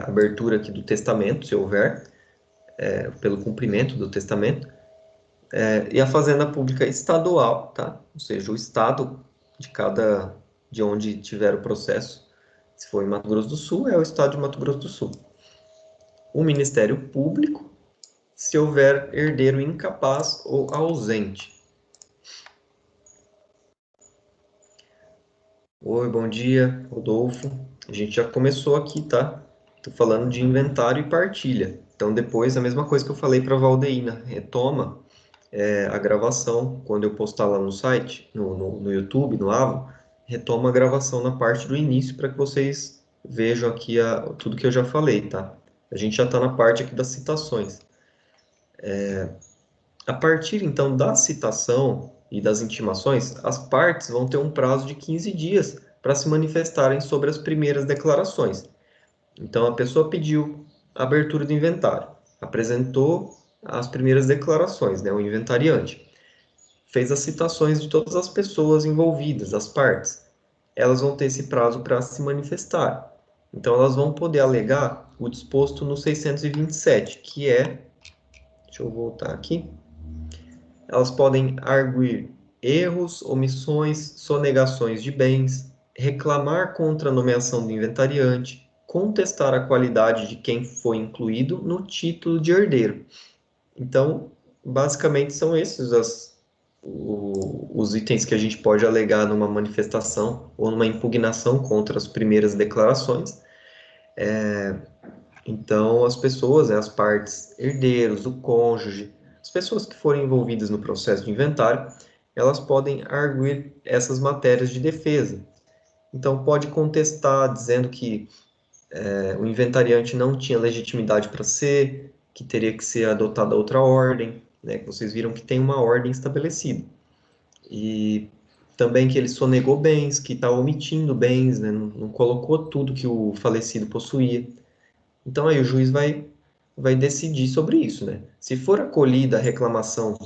abertura aqui do testamento, se houver, pelo cumprimento do testamento, e a fazenda pública estadual, tá? Ou seja, o estado de onde tiver o processo, se for em Mato Grosso do Sul, é o estado de Mato Grosso do Sul. O Ministério Público, se houver herdeiro incapaz ou ausente. Oi, bom dia, Rodolfo. A gente já começou aqui, tá? Tô falando de inventário e partilha. Então, depois, a mesma coisa que eu falei para a Valdeína, retoma a gravação, quando eu postar lá no site, no YouTube, no Avo, retoma a gravação na parte do início para que vocês vejam aqui tudo que eu já falei, tá? A gente já está na parte aqui das citações. A partir, então, da citação e das intimações, as partes vão ter um prazo de 15 dias para se manifestarem sobre as primeiras declarações. Então, a pessoa pediu a abertura do inventário, apresentou as primeiras declarações, né, o inventariante, fez as citações de todas as pessoas envolvidas, as partes. Elas vão ter esse prazo para se manifestar. Então, elas vão poder alegar o disposto no 627, que é, deixa eu voltar aqui, elas podem arguir erros, omissões, sonegações de bens, reclamar contra a nomeação do inventariante, contestar a qualidade de quem foi incluído no título de herdeiro. Então, basicamente são esses os itens que a gente pode alegar numa manifestação ou numa impugnação contra as primeiras declarações. Então, as pessoas, as partes herdeiros, o cônjuge, as pessoas que forem envolvidas no processo de inventário, elas podem arguir essas matérias de defesa. Então, pode contestar dizendo que o inventariante não tinha legitimidade para ser, que teria que ser adotada outra ordem, né, que vocês viram que tem uma ordem estabelecida. E também que ele sonegou bens, que está omitindo bens, né, não colocou tudo que o falecido possuía. Então aí o juiz vai decidir sobre isso, né? Se for acolhida a reclamação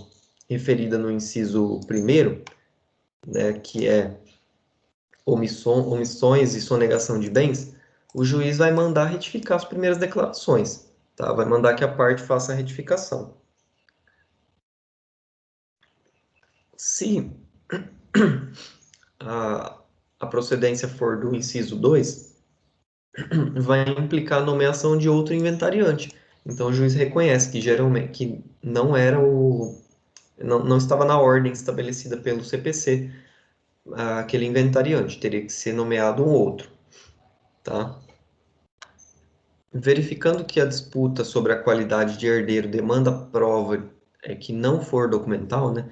referida no inciso primeiro, né, que é omissões e sonegação de bens, o juiz vai mandar retificar as primeiras declarações, tá? Vai mandar que a parte faça a retificação. Se a procedência for do inciso 2, vai implicar a nomeação de outro inventariante. Então o juiz reconhece que geralmente que não era não estava na ordem estabelecida pelo CPC aquele inventariante, teria que ser nomeado um outro, tá? Verificando que a disputa sobre a qualidade de herdeiro demanda prova que não for documental, né?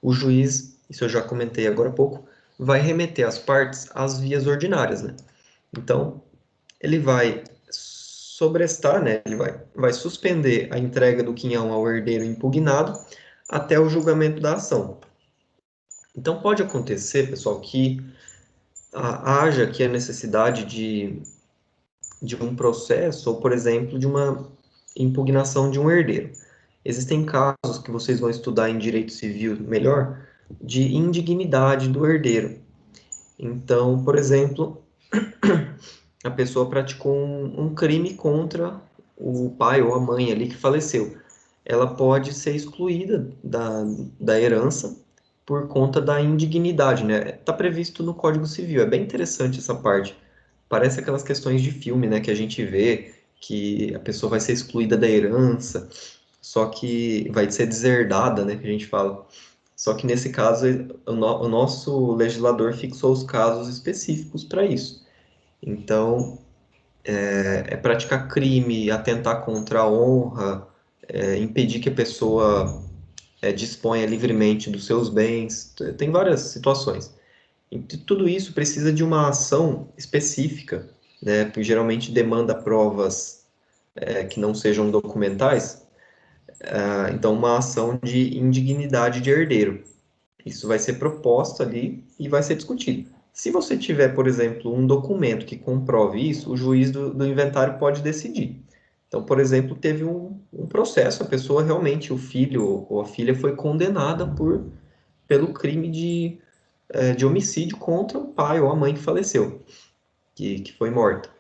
O juiz, isso eu já comentei agora há pouco, vai remeter as partes às vias ordinárias, né? Então, ele vai sobrestar, né? Ele vai suspender a entrega do quinhão ao herdeiro impugnado até o julgamento da ação. Então, pode acontecer, pessoal, que haja aqui a necessidade de um processo, ou, por exemplo, de uma impugnação de um herdeiro. Existem casos que vocês vão estudar em direito civil melhor, de indignidade do herdeiro. Então, por exemplo, a pessoa praticou um crime contra o pai ou a mãe ali que faleceu. Ela pode ser excluída da herança por conta da indignidade, né? Está previsto no Código Civil. É bem interessante essa parte. Parece aquelas questões de filme, né, que a gente vê que a pessoa vai ser excluída da herança, só que vai ser deserdada, né, que a gente fala. Só que nesse caso, o nosso legislador fixou os casos específicos para isso. Então, praticar crime, atentar contra a honra, impedir que a pessoa disponha livremente dos seus bens, tem várias situações. E tudo isso precisa de uma ação específica, né? Porque geralmente demanda provas que não sejam documentais, então uma ação de indignidade de herdeiro. Isso vai ser proposto ali e vai ser discutido. Se você tiver, por exemplo, um documento que comprove isso, o juiz do inventário pode decidir. Então, por exemplo, teve um processo, a pessoa realmente, o filho ou a filha foi condenada pelo crime de homicídio contra o pai ou a mãe que faleceu, que foi morta.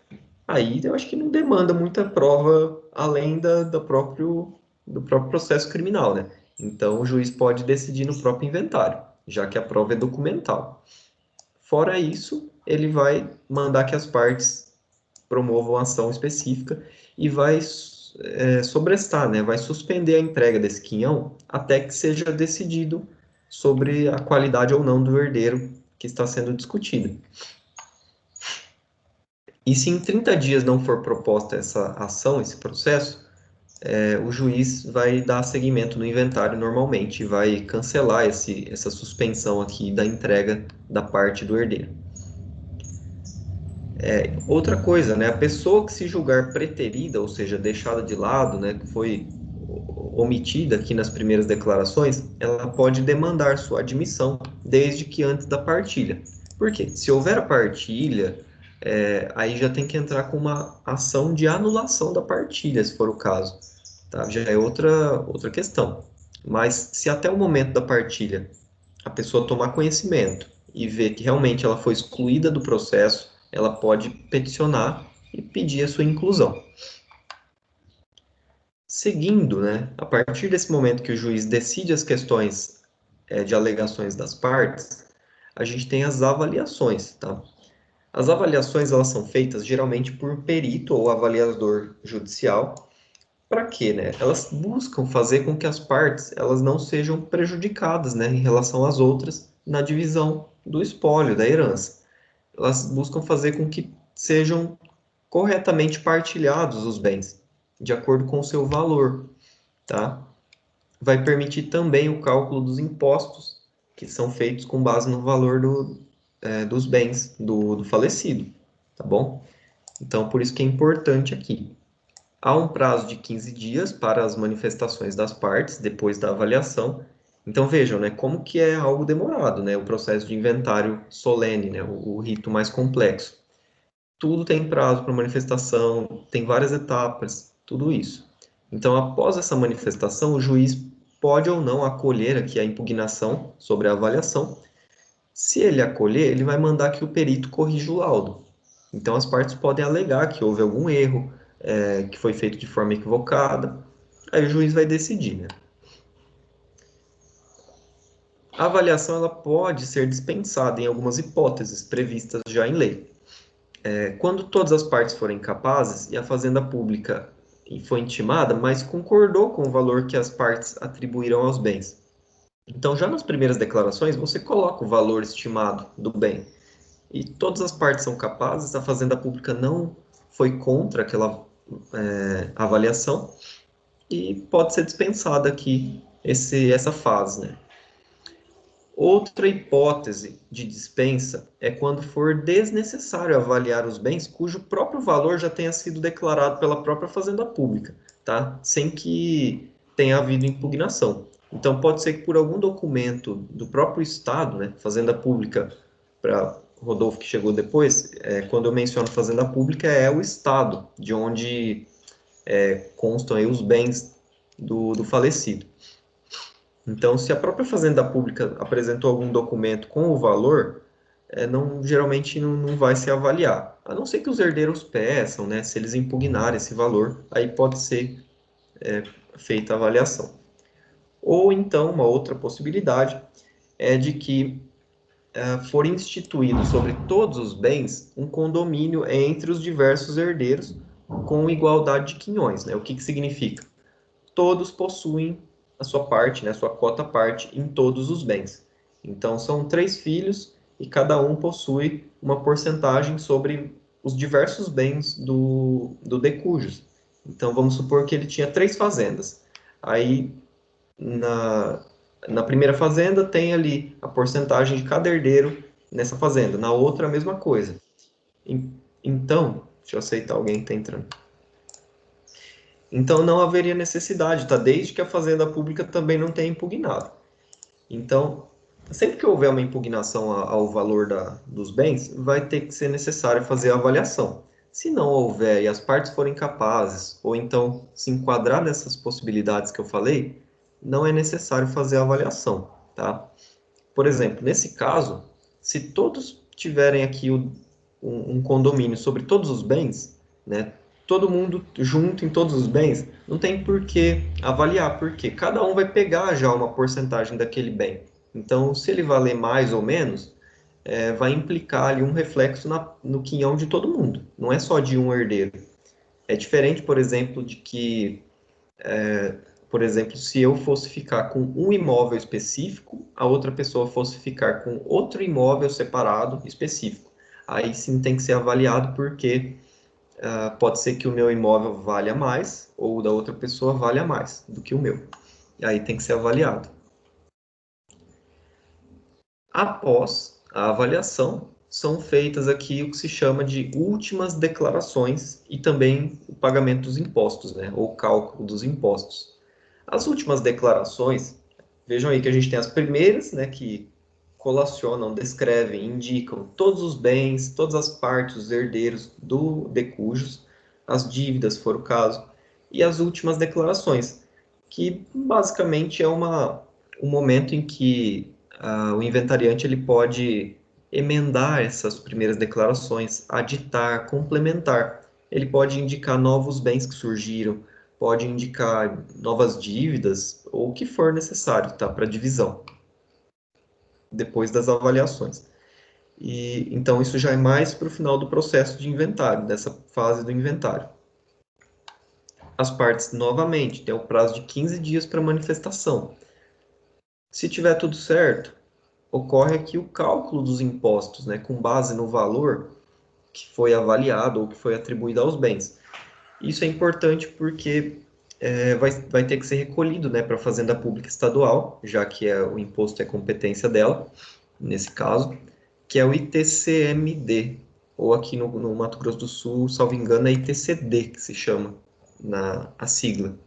Aí eu acho que não demanda muita prova além do próprio processo criminal, né? Então o juiz pode decidir no próprio inventário, já que a prova é documental. Fora isso, ele vai mandar que as partes promovam ação específica e vai sobrestar, né? Vai suspender a entrega desse quinhão até que seja decidido sobre a qualidade ou não do herdeiro que está sendo discutido. E se em 30 dias não for proposta essa ação, esse processo, o juiz vai dar seguimento no inventário normalmente e vai cancelar essa suspensão aqui da entrega da parte do herdeiro. Outra coisa, né, a pessoa que se julgar preterida, ou seja, deixada de lado, né, que foi omitida aqui nas primeiras declarações, ela pode demandar sua admissão desde que antes da partilha. Por quê? Se houver a partilha, aí já tem que entrar com uma ação de anulação da partilha, se for o caso. Tá? Já é outra questão. Mas se até o momento da partilha a pessoa tomar conhecimento e ver que realmente ela foi excluída do processo, ela pode peticionar e pedir a sua inclusão. Seguindo, né, a partir desse momento que o juiz decide as questões de alegações das partes, a gente tem as avaliações, tá? As avaliações elas são feitas geralmente por um perito ou avaliador judicial. Para quê, né? Elas buscam fazer com que as partes elas não sejam prejudicadas, né, em relação às outras na divisão do espólio, da herança. Elas buscam fazer com que sejam corretamente partilhados os bens, de acordo com o seu valor, tá? Vai permitir também o cálculo dos impostos, que são feitos com base no valor dos bens do falecido, tá bom? Então, por isso que é importante aqui. Há um prazo de 15 dias para as manifestações das partes, depois da avaliação. Então, vejam, né, como que é algo demorado, né, o processo de inventário solene, né, o rito mais complexo. Tudo tem prazo para manifestação, tem várias etapas, tudo isso. Então, após essa manifestação, o juiz pode ou não acolher aqui a impugnação sobre a avaliação. Se ele acolher, ele vai mandar que o perito corrija o laudo. Então, as partes podem alegar que houve algum erro, que foi feito de forma equivocada. Aí o juiz vai decidir, né? A avaliação ela pode ser dispensada em algumas hipóteses previstas já em lei. Quando todas as partes forem capazes e a Fazenda Pública foi intimada, mas concordou com o valor que as partes atribuíram aos bens. Então, já nas primeiras declarações, você coloca o valor estimado do bem. E todas as partes são capazes, a Fazenda Pública não foi contra aquela avaliação e pode ser dispensada aqui essa fase, né? Outra hipótese de dispensa é quando for desnecessário avaliar os bens cujo próprio valor já tenha sido declarado pela própria Fazenda Pública, tá? Sem que tenha havido impugnação. Então, pode ser que por algum documento do próprio Estado, né, Fazenda Pública, para Rodolfo que chegou depois, quando eu menciono Fazenda Pública, é o Estado, de onde constam aí os bens do falecido. Então, se a própria Fazenda Pública apresentou algum documento com o valor, geralmente não vai se avaliar. A não ser que os herdeiros peçam, né? Se eles impugnarem esse valor, aí pode ser feita a avaliação. Ou então, uma outra possibilidade é de que for instituído sobre todos os bens um condomínio entre os diversos herdeiros com igualdade de quinhões, né? O que significa? Todos possuem a sua parte, né, a sua cota parte em todos os bens. Então, são 3 filhos e cada um possui uma porcentagem sobre os diversos bens do decujus. Então, vamos supor que ele tinha 3 fazendas. Aí, na, na primeira fazenda, tem ali a porcentagem de cada herdeiro nessa fazenda. Na outra, a mesma coisa. Então, deixa eu aceitar alguém que está entrando. Então, não haveria necessidade, tá? Desde que a Fazenda Pública também não tenha impugnado. Então, sempre que houver uma impugnação ao valor dos bens, vai ter que ser necessário fazer a avaliação. Se não houver e as partes forem capazes, ou então se enquadrar nessas possibilidades que eu falei, não é necessário fazer a avaliação, tá? Por exemplo, nesse caso, se todos tiverem aqui um condomínio sobre todos os bens, né? Todo mundo junto em todos os bens, não tem por que avaliar, porque cada um vai pegar já uma porcentagem daquele bem. Então, se ele valer mais ou menos, vai implicar ali um reflexo no quinhão de todo mundo, não é só de um herdeiro. É diferente, por exemplo, de que por exemplo, se eu fosse ficar com um imóvel específico, a outra pessoa fosse ficar com outro imóvel separado específico. Aí sim tem que ser avaliado porque pode ser que o meu imóvel valha mais ou o da outra pessoa valha mais do que o meu. E aí tem que ser avaliado. Após a avaliação, são feitas aqui o que se chama de últimas declarações e também o pagamento dos impostos, né, ou cálculo dos impostos. As últimas declarações, vejam aí que a gente tem as primeiras, né, que colacionam, descrevem, indicam todos os bens, todas as partes, os herdeiros do decujus, as dívidas, se for o caso, e as últimas declarações, que basicamente é um momento em que o inventariante ele pode emendar essas primeiras declarações, aditar, complementar. Ele pode indicar novos bens que surgiram, pode indicar novas dívidas ou o que for necessário, tá? Para divisão, depois das avaliações. E então isso já é mais para o final do processo de inventário, dessa fase do inventário. As partes, novamente, têm o prazo de 15 dias para manifestação. Se tiver tudo certo, ocorre aqui o cálculo dos impostos, né, com base no valor que foi avaliado ou que foi atribuído aos bens. Isso é importante porque vai ter que ser recolhido, né, para a Fazenda Pública Estadual, já que o imposto é competência dela, nesse caso, que é o ITCMD, ou aqui no Mato Grosso do Sul, salvo engano, é ITCD que se chama a sigla.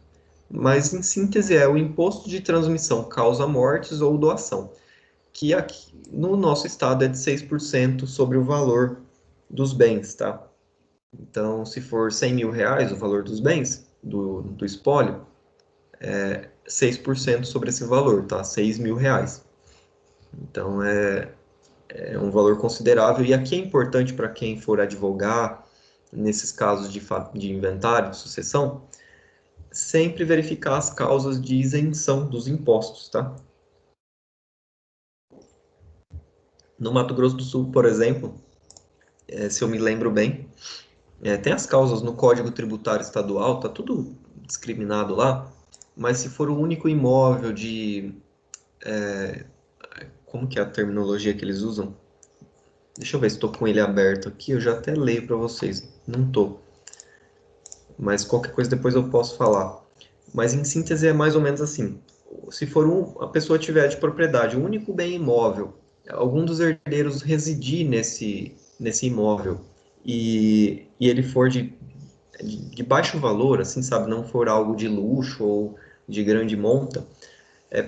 Mas, em síntese, é o Imposto de Transmissão Causa Mortes ou Doação, que aqui no nosso estado é de 6% sobre o valor dos bens, tá? Então, se for 100 mil reais o valor dos bens, do espólio, 6% sobre esse valor, tá? 6 mil reais. Então, é um valor considerável. E aqui é importante para quem for advogar, nesses casos de inventário, de sucessão, sempre verificar as causas de isenção dos impostos, tá? No Mato Grosso do Sul, por exemplo, se eu me lembro bem, tem as causas no Código Tributário Estadual, tá tudo discriminado lá, mas se for o único imóvel de... Como que é a terminologia que eles usam? Deixa eu ver se estou com ele aberto aqui, eu já até leio para vocês. Não estou, mas qualquer coisa depois eu posso falar. Mas em síntese é mais ou menos assim. Se for a pessoa tiver de propriedade um único bem imóvel, algum dos herdeiros residir nesse imóvel e ele for de baixo valor, assim, sabe, não for algo de luxo ou de grande monta,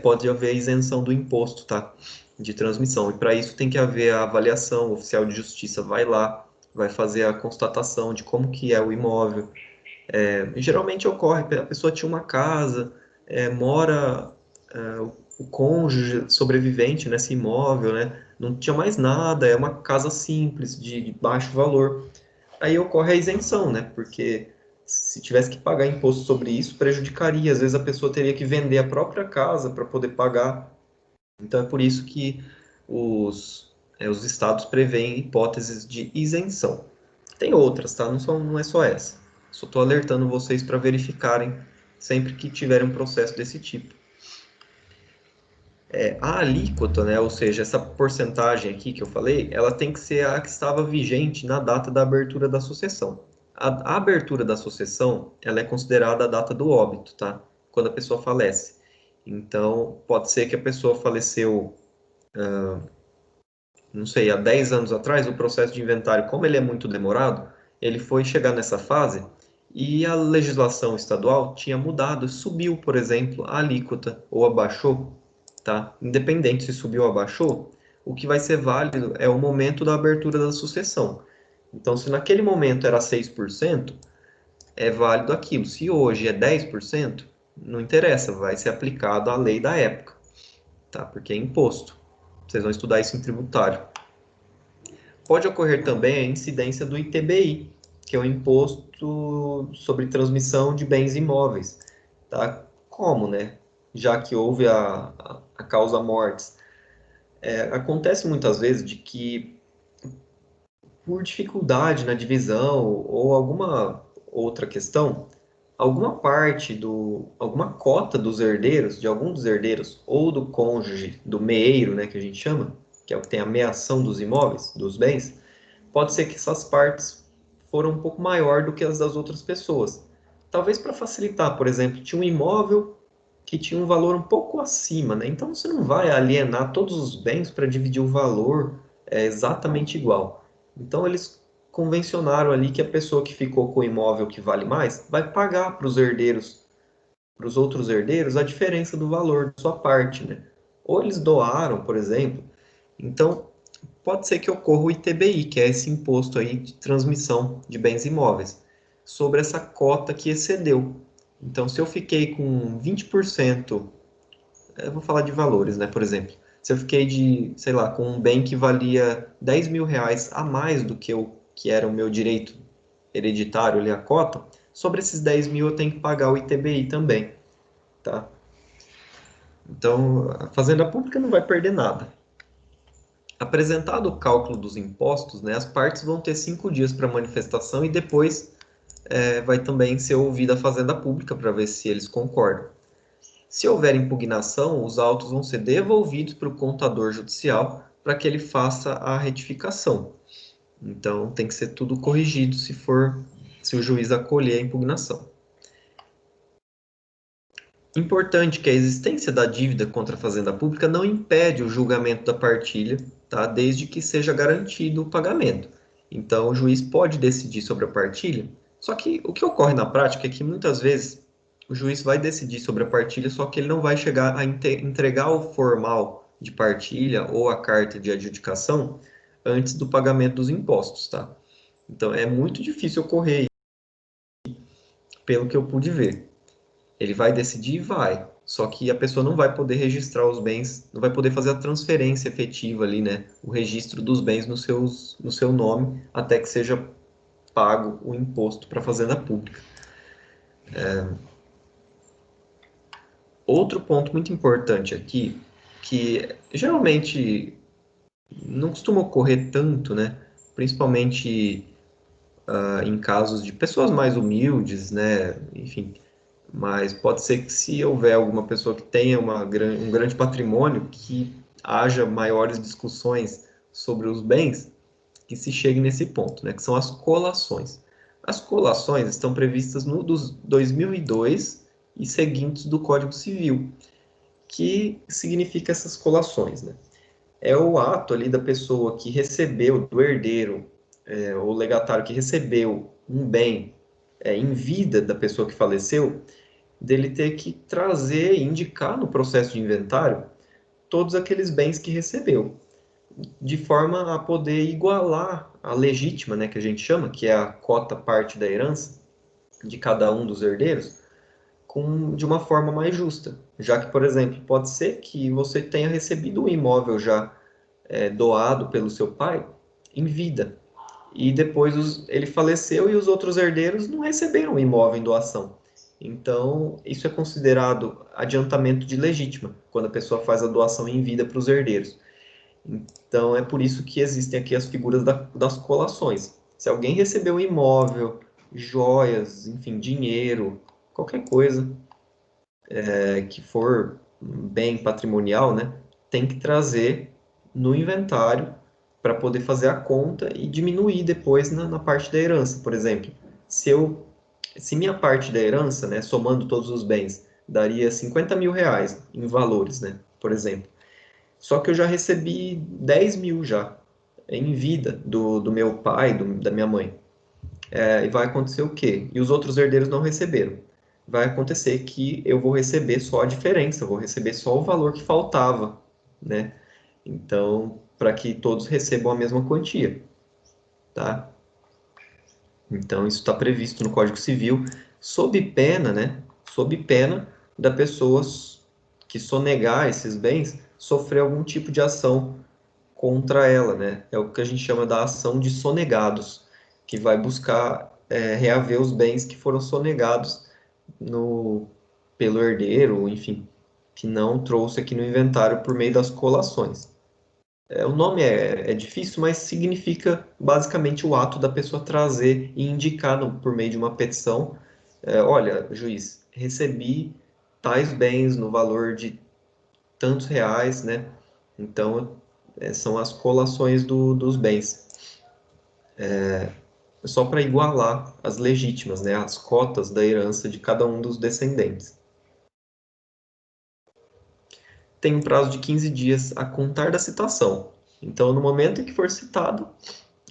pode haver isenção do imposto, tá? De transmissão. E para isso tem que haver a avaliação, o oficial de justiça vai lá, vai fazer a constatação de como que é o imóvel. Geralmente ocorre, a pessoa tinha uma casa, mora o cônjuge sobrevivente nesse imóvel, né? Não tinha mais nada, é uma casa simples, de baixo valor. Aí ocorre a isenção, né? Porque se tivesse que pagar imposto sobre isso, prejudicaria. Às vezes a pessoa teria que vender a própria casa para poder pagar. Então é por isso que os estados prevêem hipóteses de isenção. Tem outras, tá? Não é só essa. Só estou alertando vocês para verificarem sempre que tiverem um processo desse tipo. A alíquota, né, ou seja, essa porcentagem aqui que eu falei, ela tem que ser a que estava vigente na data da abertura da sucessão. A abertura da sucessão, ela é considerada a data do óbito, tá? Quando a pessoa falece. Então, pode ser que a pessoa faleceu, não sei, há 10 anos atrás, o processo de inventário, como ele é muito demorado, ele foi chegar nessa fase e a legislação estadual tinha mudado, subiu, por exemplo, a alíquota ou abaixou, tá? Independente se subiu ou abaixou, o que vai ser válido é o momento da abertura da sucessão. Então, se naquele momento era 6%, é válido aquilo. Se hoje é 10%, não interessa, vai ser aplicado a lei da época, tá? Porque é imposto. Vocês vão estudar isso em tributário. Pode ocorrer também a incidência do ITBI, que é o Imposto sobre Transmissão de Bens Imóveis. Tá? Como, né? Já que houve a causa mortes. Acontece muitas vezes de que, por dificuldade na divisão ou alguma outra questão, alguma cota dos herdeiros, de algum dos herdeiros, ou do cônjuge, do meeiro, né, que a gente chama, que é o que tem a meação dos imóveis, dos bens, pode ser que essas partes foram um pouco maior do que as das outras pessoas. Talvez para facilitar, por exemplo, tinha um imóvel que tinha um valor um pouco acima, né? Então você não vai alienar todos os bens para dividir o valor exatamente igual. Então eles convencionaram ali que a pessoa que ficou com o imóvel que vale mais vai pagar para os herdeiros, para os outros herdeiros, a diferença do valor de sua parte, né? Ou eles doaram, por exemplo. Então, pode ser que ocorra o ITBI, que é esse imposto aí de transmissão de bens imóveis, sobre essa cota que excedeu. Então, se eu fiquei com 20%, eu vou falar de valores, né, por exemplo. Se eu fiquei sei lá, com um bem que valia 10 mil reais a mais do que era o meu direito hereditário ali, a cota, sobre esses 10 mil eu tenho que pagar o ITBI também, tá? Então, a Fazenda Pública não vai perder nada. Apresentado o cálculo dos impostos, né, as partes vão ter 5 dias para manifestação e depois vai também ser ouvida a Fazenda Pública para ver se eles concordam. Se houver impugnação, os autos vão ser devolvidos para o contador judicial para que ele faça a retificação. Então, tem que ser tudo corrigido se o juiz acolher a impugnação. Importante que a existência da dívida contra a Fazenda Pública não impede o julgamento da partilha, tá? Desde que seja garantido o pagamento. Então, o juiz pode decidir sobre a partilha, só que o que ocorre na prática é que muitas vezes o juiz vai decidir sobre a partilha, só que ele não vai chegar a entregar o formal de partilha ou a carta de adjudicação antes do pagamento dos impostos, tá? Então, é muito difícil ocorrer, pelo que eu pude ver. Ele vai decidir? Vai. Só que a pessoa não vai poder registrar os bens, não vai poder fazer a transferência efetiva ali, né? O registro dos bens no seu nome, até que seja pago o imposto para a Fazenda Pública. Outro ponto muito importante aqui, que geralmente não costuma ocorrer tanto, né? Principalmente em casos de pessoas mais humildes, né? Enfim, mas pode ser que se houver alguma pessoa que tenha um grande patrimônio, que haja maiores discussões sobre os bens, que se chegue nesse ponto, né, que são as colações. As colações estão previstas no dos 2002 e seguintes do Código Civil. Que significa essas colações, né? É o ato ali da pessoa que recebeu, do herdeiro, ou legatário que recebeu um bem em vida da pessoa que faleceu, dele ter que trazer e indicar no processo de inventário todos aqueles bens que recebeu, de forma a poder igualar a legítima, né, que a gente chama, que é a cota parte da herança de cada um dos herdeiros, de uma forma mais justa. Já que, por exemplo, pode ser que você tenha recebido um imóvel já doado pelo seu pai em vida, e depois ele faleceu e os outros herdeiros não receberam o imóvel em doação. Então, isso é considerado adiantamento de legítima, quando a pessoa faz a doação em vida para os herdeiros. Então, é por isso que existem aqui as figuras das colações. Se alguém recebeu um imóvel, joias, enfim, dinheiro, qualquer coisa que for bem patrimonial, né, tem que trazer no inventário para poder fazer a conta e diminuir depois na parte da herança. Por exemplo, se minha parte da herança, né, somando todos os bens, daria 50 mil reais em valores, né, por exemplo. Só que eu já recebi 10 mil já em vida do meu pai, da minha mãe. E vai acontecer o quê? E os outros herdeiros não receberam. Vai acontecer que eu vou receber só a diferença, eu vou receber só o valor que faltava, né? Então, para que todos recebam a mesma quantia, tá? Então, isso está previsto no Código Civil, sob pena, né? Sob pena da pessoa que sonegar esses bens sofrer algum tipo de ação contra ela, né? É o que a gente chama da ação de sonegados, que vai buscar reaver os bens que foram sonegados no, pelo herdeiro, enfim, que não trouxe aqui no inventário por meio das colações. O nome é difícil, mas significa basicamente o ato da pessoa trazer e indicar por meio de uma petição, olha, juiz, recebi tais bens no valor de tantos reais, né? Então, são as colações dos bens. Só para igualar as legítimas, né? As cotas da herança de cada um dos descendentes. Tem um prazo de 15 dias a contar da citação. Então, no momento em que for citado,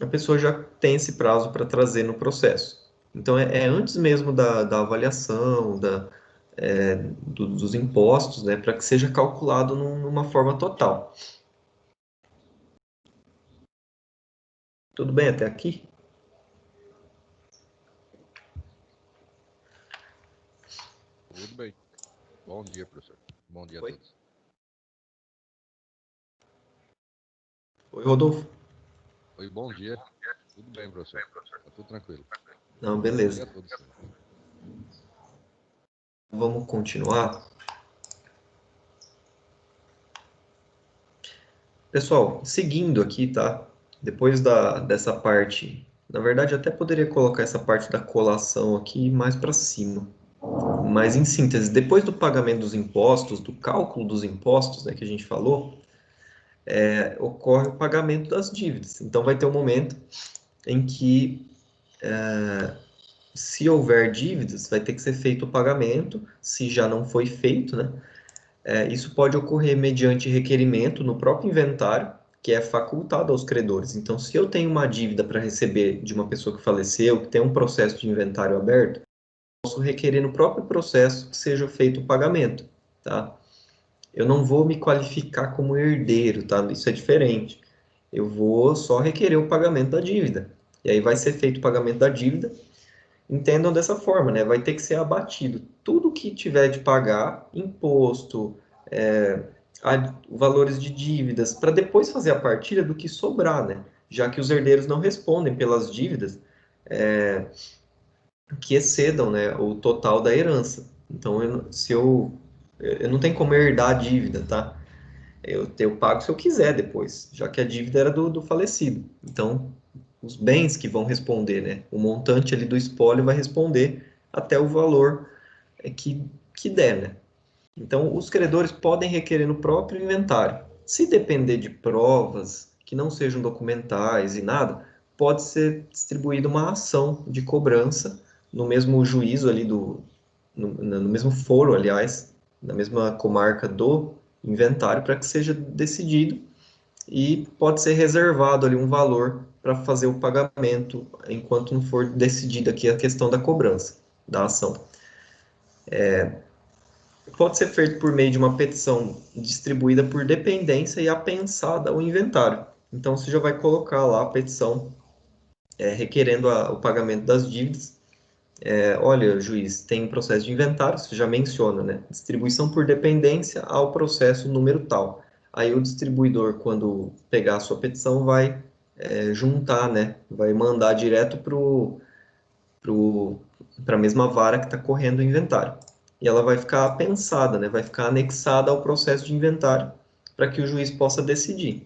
a pessoa já tem esse prazo para trazer no processo. Então, é antes mesmo da avaliação, dos impostos, né, para que seja calculado numa forma total. Tudo bem até aqui? Tudo bem. Bom dia, professor. Bom dia a Oi? todos. Oi, Rodolfo? Oi, bom dia. Tudo bem, professor. Tá tudo tranquilo. Não, Bom beleza. dia a todos também. Vamos continuar. Pessoal, seguindo aqui, tá? Depois dessa parte, na verdade, eu até poderia colocar essa parte da colação aqui mais para cima. Mas, em síntese, depois do pagamento dos impostos, do cálculo dos impostos, né, que a gente falou, ocorre o pagamento das dívidas. Então, vai ter um momento em que, se houver dívidas, vai ter que ser feito o pagamento, se já não foi feito, né? Isso pode ocorrer mediante requerimento no próprio inventário, que é facultado aos credores. Então, se eu tenho uma dívida para receber de uma pessoa que faleceu, que tem um processo de inventário aberto, posso requerer no próprio processo que seja feito o pagamento, tá? Eu não vou me qualificar como herdeiro, tá? Isso é diferente. Eu vou só requerer o pagamento da dívida. E aí vai ser feito o pagamento da dívida. Entendam dessa forma, né? Vai ter que ser abatido tudo que tiver de pagar, imposto, valores de dívidas, para depois fazer a partilha do que sobrar, né? Já que os herdeiros não respondem pelas dívidas que excedam, né, o total da herança. Então, eu não tenho como herdar a dívida, tá? Eu pago se eu quiser depois, já que a dívida era do falecido. Então, os bens que vão responder, né? O montante ali do espólio vai responder até o valor que der, né? Então, os credores podem requerer no próprio inventário. Se depender de provas que não sejam documentais e nada, pode ser distribuída uma ação de cobrança no mesmo juízo ali no mesmo foro, aliás, na mesma comarca do inventário, para que seja decidido e pode ser reservado ali um valor para fazer o pagamento enquanto não for decidida aqui a questão da cobrança da ação. Pode ser feito por meio de uma petição distribuída por dependência e apensada ao inventário. Então, você já vai colocar lá a petição requerendo o pagamento das dívidas. Olha, juiz, tem um processo de inventário, você já menciona, né? Distribuição por dependência ao processo número tal. Aí o distribuidor, quando pegar a sua petição, vai juntar, né? Vai mandar direto para a mesma vara que está correndo o inventário. E ela vai ficar pensada, né? Vai ficar anexada ao processo de inventário para que o juiz possa decidir.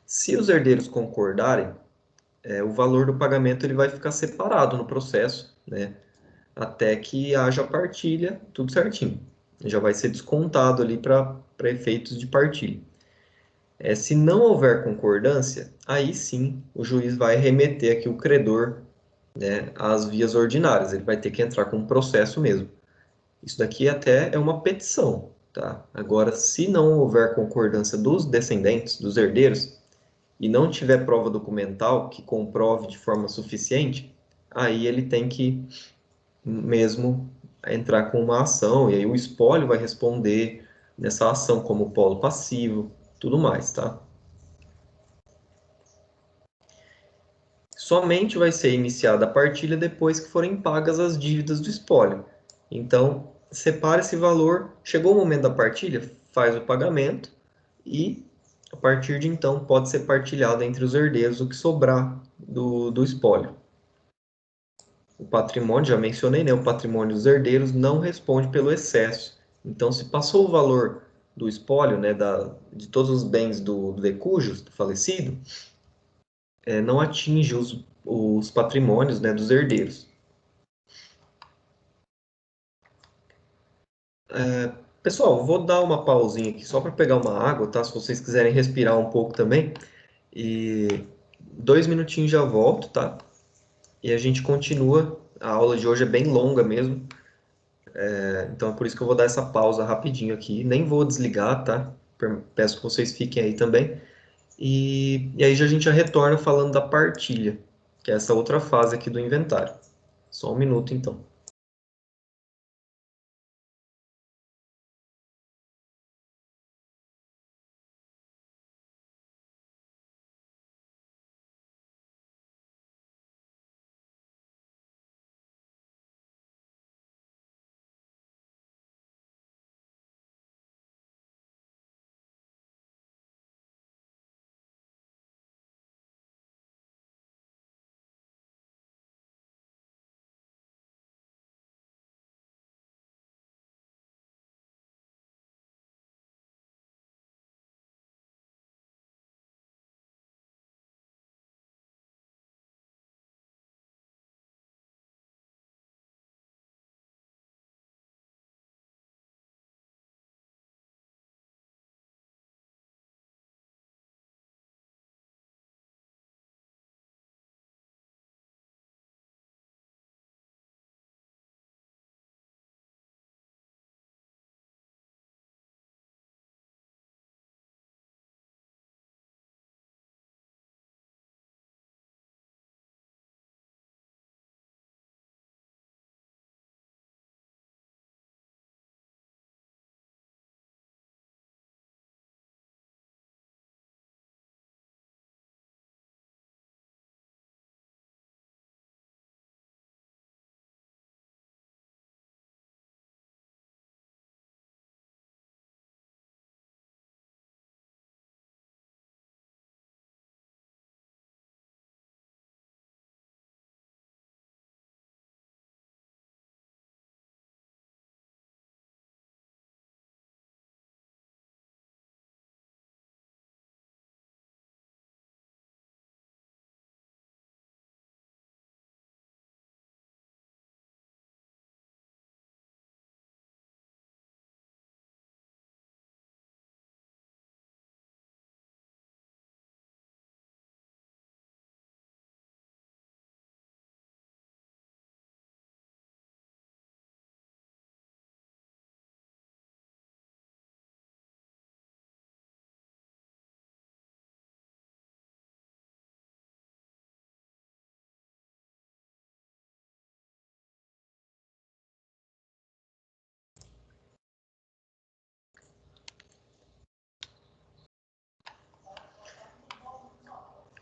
Se os herdeiros concordarem, o valor do pagamento ele vai ficar separado no processo, né? Até que haja partilha, tudo certinho. Já vai ser descontado ali para efeitos de partilha. Se não houver concordância, aí sim o juiz vai remeter aqui o credor, né, às vias ordinárias. Ele vai ter que entrar com um processo mesmo. Isso daqui até é uma petição, tá? Agora, se não houver concordância dos descendentes, dos herdeiros, e não tiver prova documental que comprove de forma suficiente, aí ele tem que mesmo entrar com uma ação, e aí o espólio vai responder nessa ação como polo passivo, tudo mais, tá? Somente vai ser iniciada a partilha depois que forem pagas as dívidas do espólio. Então, separa esse valor, chegou o momento da partilha, faz o pagamento e, a partir de então, pode ser partilhado entre os herdeiros o que sobrar do espólio. O patrimônio, já mencionei, né? O patrimônio dos herdeiros não responde pelo excesso. Então, se passou o valor do espólio, né, de todos os bens do decújio, do falecido, não atinge os patrimônios, né, dos herdeiros. Pessoal, vou dar uma pausinha aqui só para pegar uma água, tá? Se vocês quiserem respirar um pouco também. E 2 minutinhos já volto, tá? E a gente continua. A aula de hoje é bem longa mesmo. Então é por isso que eu vou dar essa pausa rapidinho aqui. Nem vou desligar, tá? Peço que vocês fiquem aí também. E aí a gente já retorna falando da partilha, que é essa outra fase aqui do inventário. Só um minuto, então.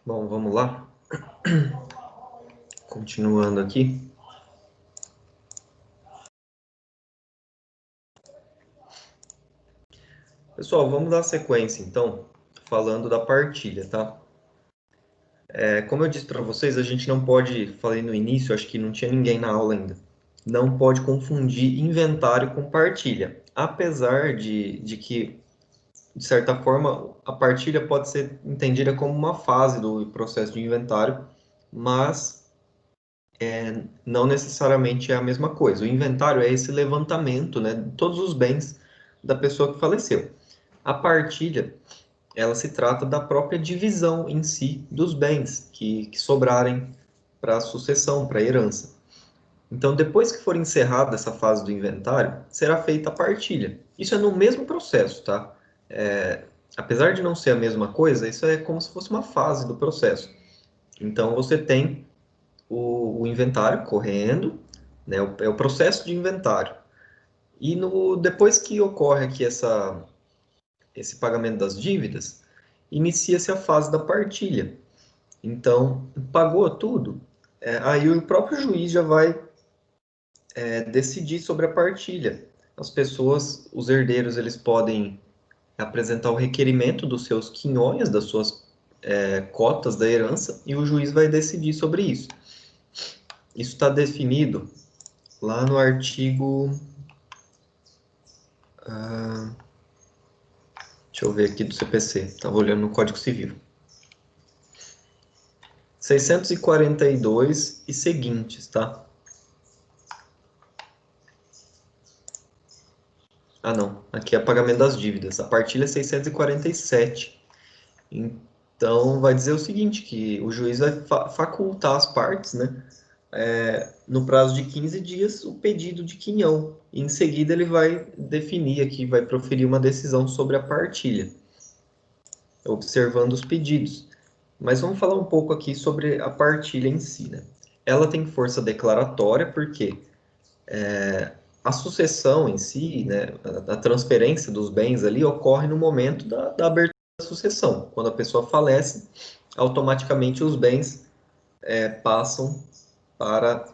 Bom, vamos lá. Continuando aqui. Pessoal, vamos dar sequência, então, falando da partilha, tá? Como eu disse para vocês, a gente não pode, falei no início, acho que não tinha ninguém na aula ainda, não pode confundir inventário com partilha. Apesar de que, de certa forma, a partilha pode ser entendida como uma fase do processo de inventário, mas não necessariamente é a mesma coisa. O inventário é esse levantamento, né, de todos os bens da pessoa que faleceu. A partilha, ela se trata da própria divisão em si dos bens que sobrarem para a sucessão, para a herança. Então, depois que for encerrada essa fase do inventário, será feita a partilha. Isso é no mesmo processo, tá? Apesar de não ser a mesma coisa, isso é como se fosse uma fase do processo. Então, você tem o inventário correndo, né? É o processo de inventário. E depois que ocorre aqui esse pagamento das dívidas, inicia-se a fase da partilha. Então, pagou tudo, aí o próprio juiz já vai decidir sobre a partilha. As pessoas, os herdeiros, eles podem apresentar o requerimento dos seus quinhões, das suas cotas da herança, e o juiz vai decidir sobre isso. Isso está definido lá no artigo... deixa eu ver aqui do CPC, estava olhando no Código Civil. 642 e seguintes, tá? Ah, não. Aqui é pagamento das dívidas. A partilha é 647. Então, vai dizer o seguinte, que o juiz vai facultar as partes, né? No prazo de 15 dias, o pedido de quinhão. E, em seguida, ele vai definir aqui, vai proferir uma decisão sobre a partilha, observando os pedidos. Mas vamos falar um pouco aqui sobre a partilha em si, né? Ela tem força declaratória, porque a sucessão em si, né, a transferência dos bens ali ocorre no momento da abertura da sucessão. Quando a pessoa falece, automaticamente os bens passam para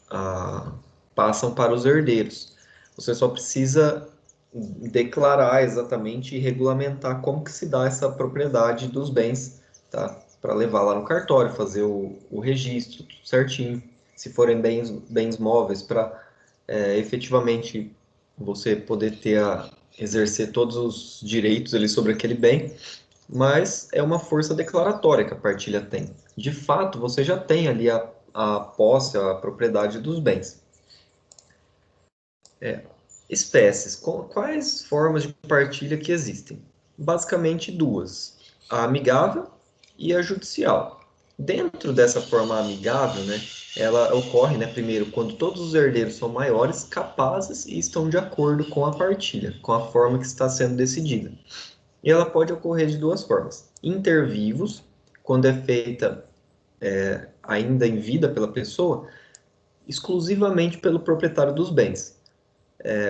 a, passam para os herdeiros. Você só precisa declarar exatamente e regulamentar como que se dá essa propriedade dos bens, tá? Para levar lá no cartório, fazer o registro, tudo certinho. Se forem bens móveis, para efetivamente você poder exercer todos os direitos ali sobre aquele bem, mas é uma força declaratória que a partilha tem. De fato, você já tem ali a posse, a propriedade dos bens. Espécies. Quais formas de partilha que existem? Basicamente duas: a amigável e a judicial. Dentro dessa forma amigável, né, ela ocorre, né, primeiro, quando todos os herdeiros são maiores, capazes e estão de acordo com a partilha, com a forma que está sendo decidida. E ela pode ocorrer de duas formas: inter vivos, quando é feita ainda em vida pela pessoa, exclusivamente pelo proprietário dos bens.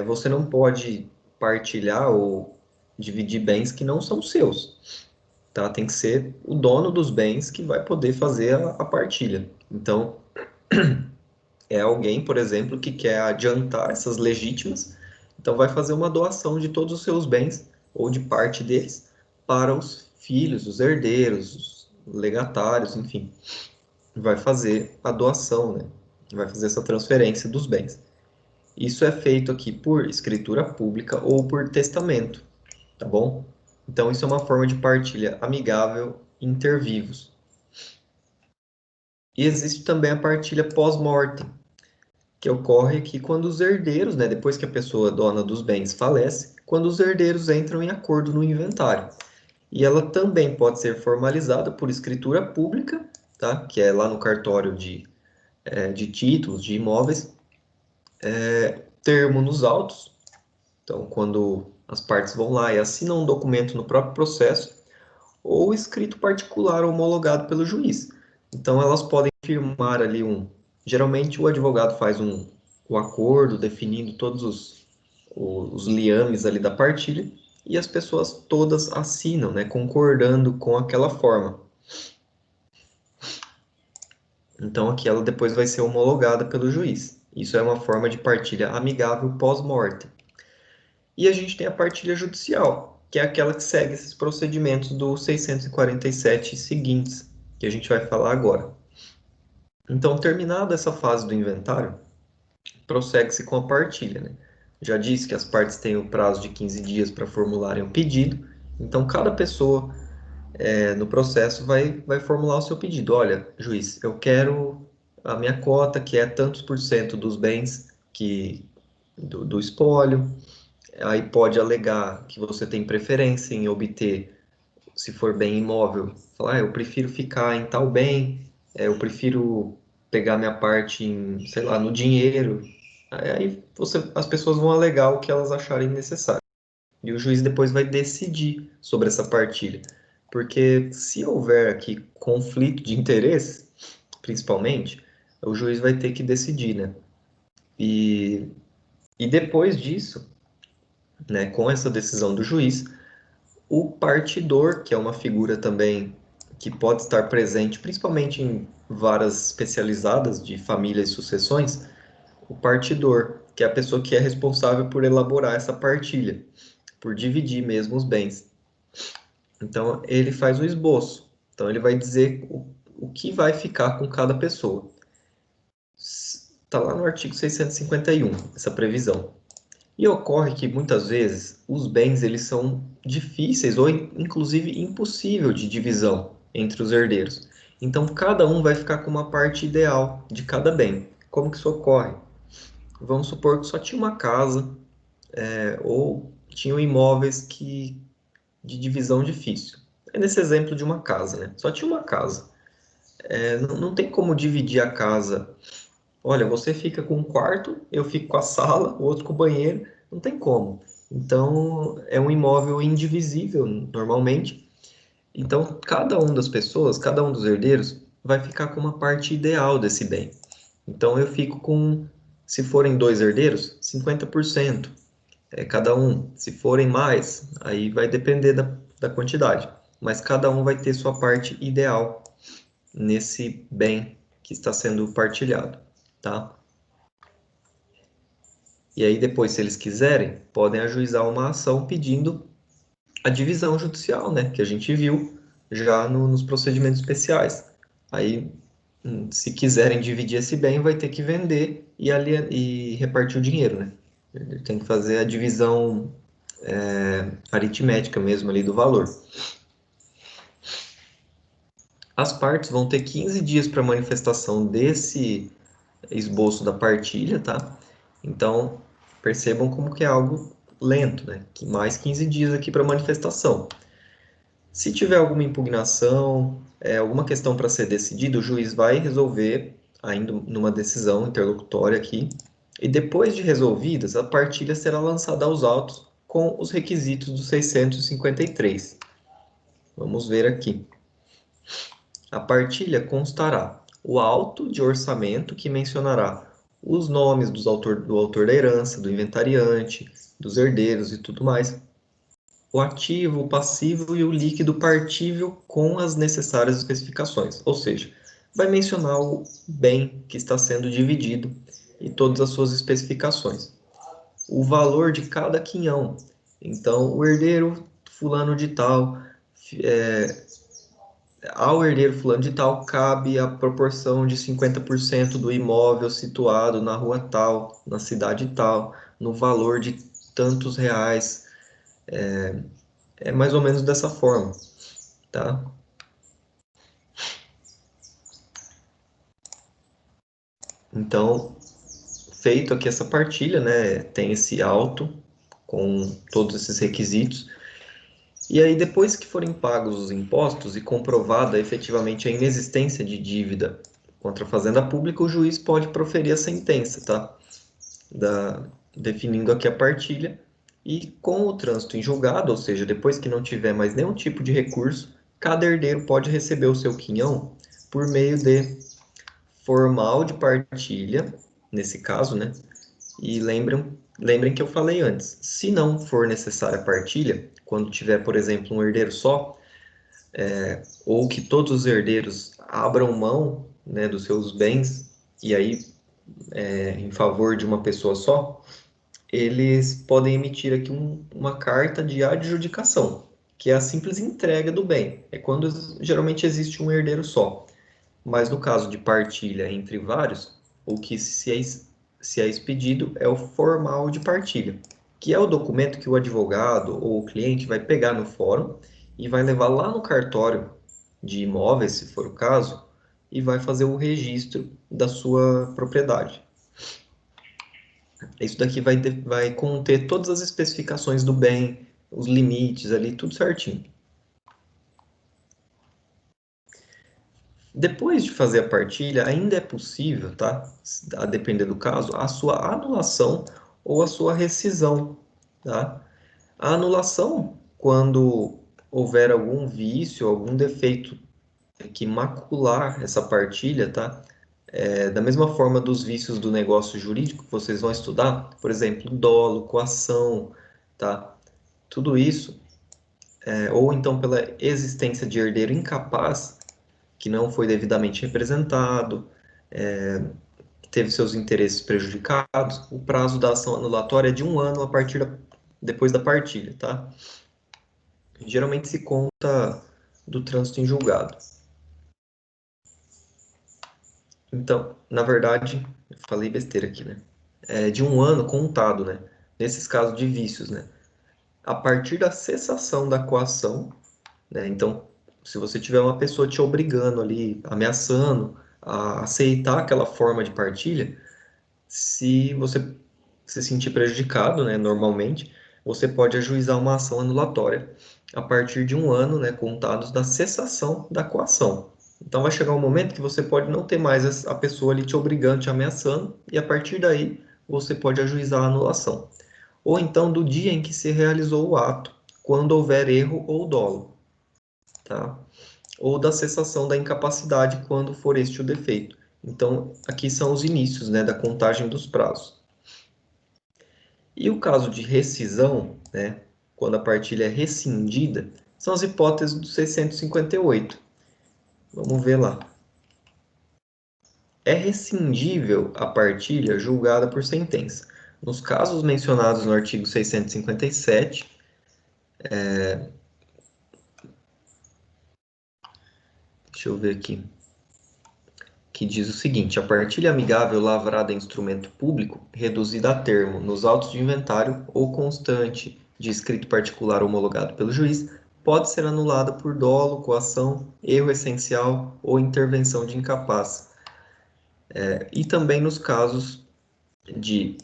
Você não pode partilhar ou dividir bens que não são seus, tá? Tem que ser o dono dos bens que vai poder fazer a partilha. Então, é alguém, por exemplo, que quer adiantar essas legítimas, então vai fazer uma doação de todos os seus bens, ou de parte deles, para os filhos, os herdeiros, os legatários, enfim. Vai fazer a doação, né? Vai fazer essa transferência dos bens. Isso é feito aqui por escritura pública ou por testamento, tá bom? Então, isso é uma forma de partilha amigável inter vivos. E existe também a partilha pós-mortem, que ocorre aqui quando os herdeiros, né, depois que a pessoa dona dos bens falece, quando os herdeiros entram em acordo no inventário. E ela também pode ser formalizada por escritura pública, tá? Que é lá no cartório de títulos, de imóveis, termo nos autos. Então, quando as partes vão lá e assinam um documento no próprio processo, ou escrito particular homologado pelo juiz. Então, elas podem firmar ali Geralmente, o advogado faz o acordo definindo todos os liames ali da partilha, e as pessoas todas assinam, né, concordando com aquela forma. Então, aqui ela depois vai ser homologada pelo juiz. Isso é uma forma de partilha amigável pós-morte. E a gente tem a partilha judicial, que é aquela que segue esses procedimentos do 647 seguintes, que a gente vai falar agora. Então, terminada essa fase do inventário, prossegue-se com a partilha, né? Já disse que as partes têm o prazo de 15 dias para formularem o pedido, então cada pessoa no processo vai formular o seu pedido. Olha, juiz, eu quero a minha cota, que é tantos por cento dos bens do espólio. Aí pode alegar que você tem preferência em obter, se for bem imóvel, falar, eu prefiro ficar em tal bem, eu prefiro pegar minha parte em, sei lá, no dinheiro. Aí as pessoas vão alegar o que elas acharem necessário. E o juiz depois vai decidir sobre essa partilha. Porque se houver aqui conflito de interesse, principalmente, o juiz vai ter que decidir, né? E, e depois disso, né, com essa decisão do juiz, o partidor, que é uma figura também que pode estar presente, principalmente em varas especializadas de família e sucessões, o partidor, que é a pessoa que é responsável por elaborar essa partilha, por dividir mesmo os bens. Então, ele faz o esboço. Então, ele vai dizer o que vai ficar com cada pessoa. Está lá no artigo 651, essa previsão. E ocorre que, muitas vezes, os bens eles são difíceis ou, inclusive, impossível de divisão entre os herdeiros. Então, cada um vai ficar com uma parte ideal de cada bem. Como que isso ocorre? Vamos supor que só tinha uma casa, ou tinham imóveis de divisão difícil. É nesse exemplo de uma casa, né? Só tinha uma casa. Não tem como dividir a casa. Olha, você fica com um quarto, eu fico com a sala, o outro com o banheiro. Não tem como. Então, é um imóvel indivisível, normalmente. Então, cada um das pessoas, cada um dos herdeiros, vai ficar com uma parte ideal desse bem. Então, eu fico com, se forem dois herdeiros, 50%. Cada um. Se forem mais, aí vai depender da quantidade. Mas cada um vai ter sua parte ideal nesse bem que está sendo partilhado, tá? E aí depois, se eles quiserem, podem ajuizar uma ação pedindo a divisão judicial, né? Que a gente viu já nos procedimentos especiais. Aí, se quiserem dividir esse bem, vai ter que vender e repartir o dinheiro, né? Tem que fazer a divisão aritmética mesmo ali do valor. As partes vão ter 15 dias para manifestação desse esboço da partilha, tá? Então, percebam como que é algo lento, né? Que mais 15 dias aqui para manifestação. Se tiver alguma impugnação, alguma questão para ser decidida, o juiz vai resolver ainda numa decisão interlocutória aqui. E depois de resolvidas, a partilha será lançada aos autos com os requisitos do 653. Vamos ver aqui. A partilha constará o auto de orçamento que mencionará os nomes do autor da herança, do inventariante, dos herdeiros e tudo mais, o ativo, o passivo e o líquido partível com as necessárias especificações, ou seja, vai mencionar o bem que está sendo dividido e todas as suas especificações. O valor de cada quinhão. Então, o herdeiro fulano de tal, é, ao herdeiro fulano de tal, cabe a proporção de 50% do imóvel situado na rua tal, na cidade tal, no valor de tantos reais. É mais ou menos dessa forma, tá? Então, feito aqui essa partilha, né, tem esse auto com todos esses requisitos. E aí, depois que forem pagos os impostos e comprovada efetivamente a inexistência de dívida contra a Fazenda Pública, o juiz pode proferir a sentença, tá? Definindo aqui a partilha. E com o trânsito em julgado, ou seja, depois que não tiver mais nenhum tipo de recurso, cada herdeiro pode receber o seu quinhão por meio de formal de partilha, nesse caso, né? E lembrem lembrem que eu falei antes, se não for necessária a partilha, quando tiver, por exemplo, um herdeiro só, ou que todos os herdeiros abram mão, né, dos seus bens, e aí em favor de uma pessoa só, eles podem emitir aqui uma carta de adjudicação, que é a simples entrega do bem. É quando geralmente existe um herdeiro só. Mas no caso de partilha entre vários, o que se é expedido é o formal de partilha, que é o documento que o advogado ou o cliente vai pegar no fórum e vai levar lá no cartório de imóveis, se for o caso, e vai fazer o registro da sua propriedade. Isso daqui vai conter todas as especificações do bem, os limites ali, tudo certinho. Depois de fazer a partilha, ainda é possível, tá? A depender do caso, a sua anulação ou a sua rescisão, tá? A anulação, quando houver algum vício, algum defeito que macular essa partilha, tá? Da mesma forma dos vícios do negócio jurídico que vocês vão estudar, por exemplo, dolo, coação, tá? Tudo isso, ou então pela existência de herdeiro incapaz, que não foi devidamente representado, teve seus interesses prejudicados, o prazo da ação anulatória é de 1 ano depois da partilha, tá? Geralmente se conta do trânsito em julgado. Então, na verdade, eu falei besteira aqui, né? É de 1 ano contado, né? Nesses casos de vícios, né? A partir da cessação da coação, né? Então, se você tiver uma pessoa te obrigando ali, ameaçando a aceitar aquela forma de partilha, se você se sentir prejudicado, né, normalmente, você pode ajuizar uma ação anulatória a partir de 1 ano, né, contados da cessação da coação. Então vai chegar um momento que você pode não ter mais a pessoa ali te obrigando, te ameaçando, e a partir daí você pode ajuizar a anulação. Ou então do dia em que se realizou o ato, quando houver erro ou dolo, tá? Ou da cessação da incapacidade, quando for este o defeito. Então, aqui são os inícios, né, da contagem dos prazos. E o caso de rescisão, né, quando a partilha é rescindida, são as hipóteses do 658. Vamos ver lá. É rescindível a partilha julgada por sentença. Nos casos mencionados no artigo 657, deixa eu ver aqui, que diz o seguinte: a partilha amigável lavrada em instrumento público, reduzida a termo nos autos de inventário ou constante de escrito particular homologado pelo juiz, pode ser anulada por dolo, coação, erro essencial ou intervenção de incapaz. E também nos casos de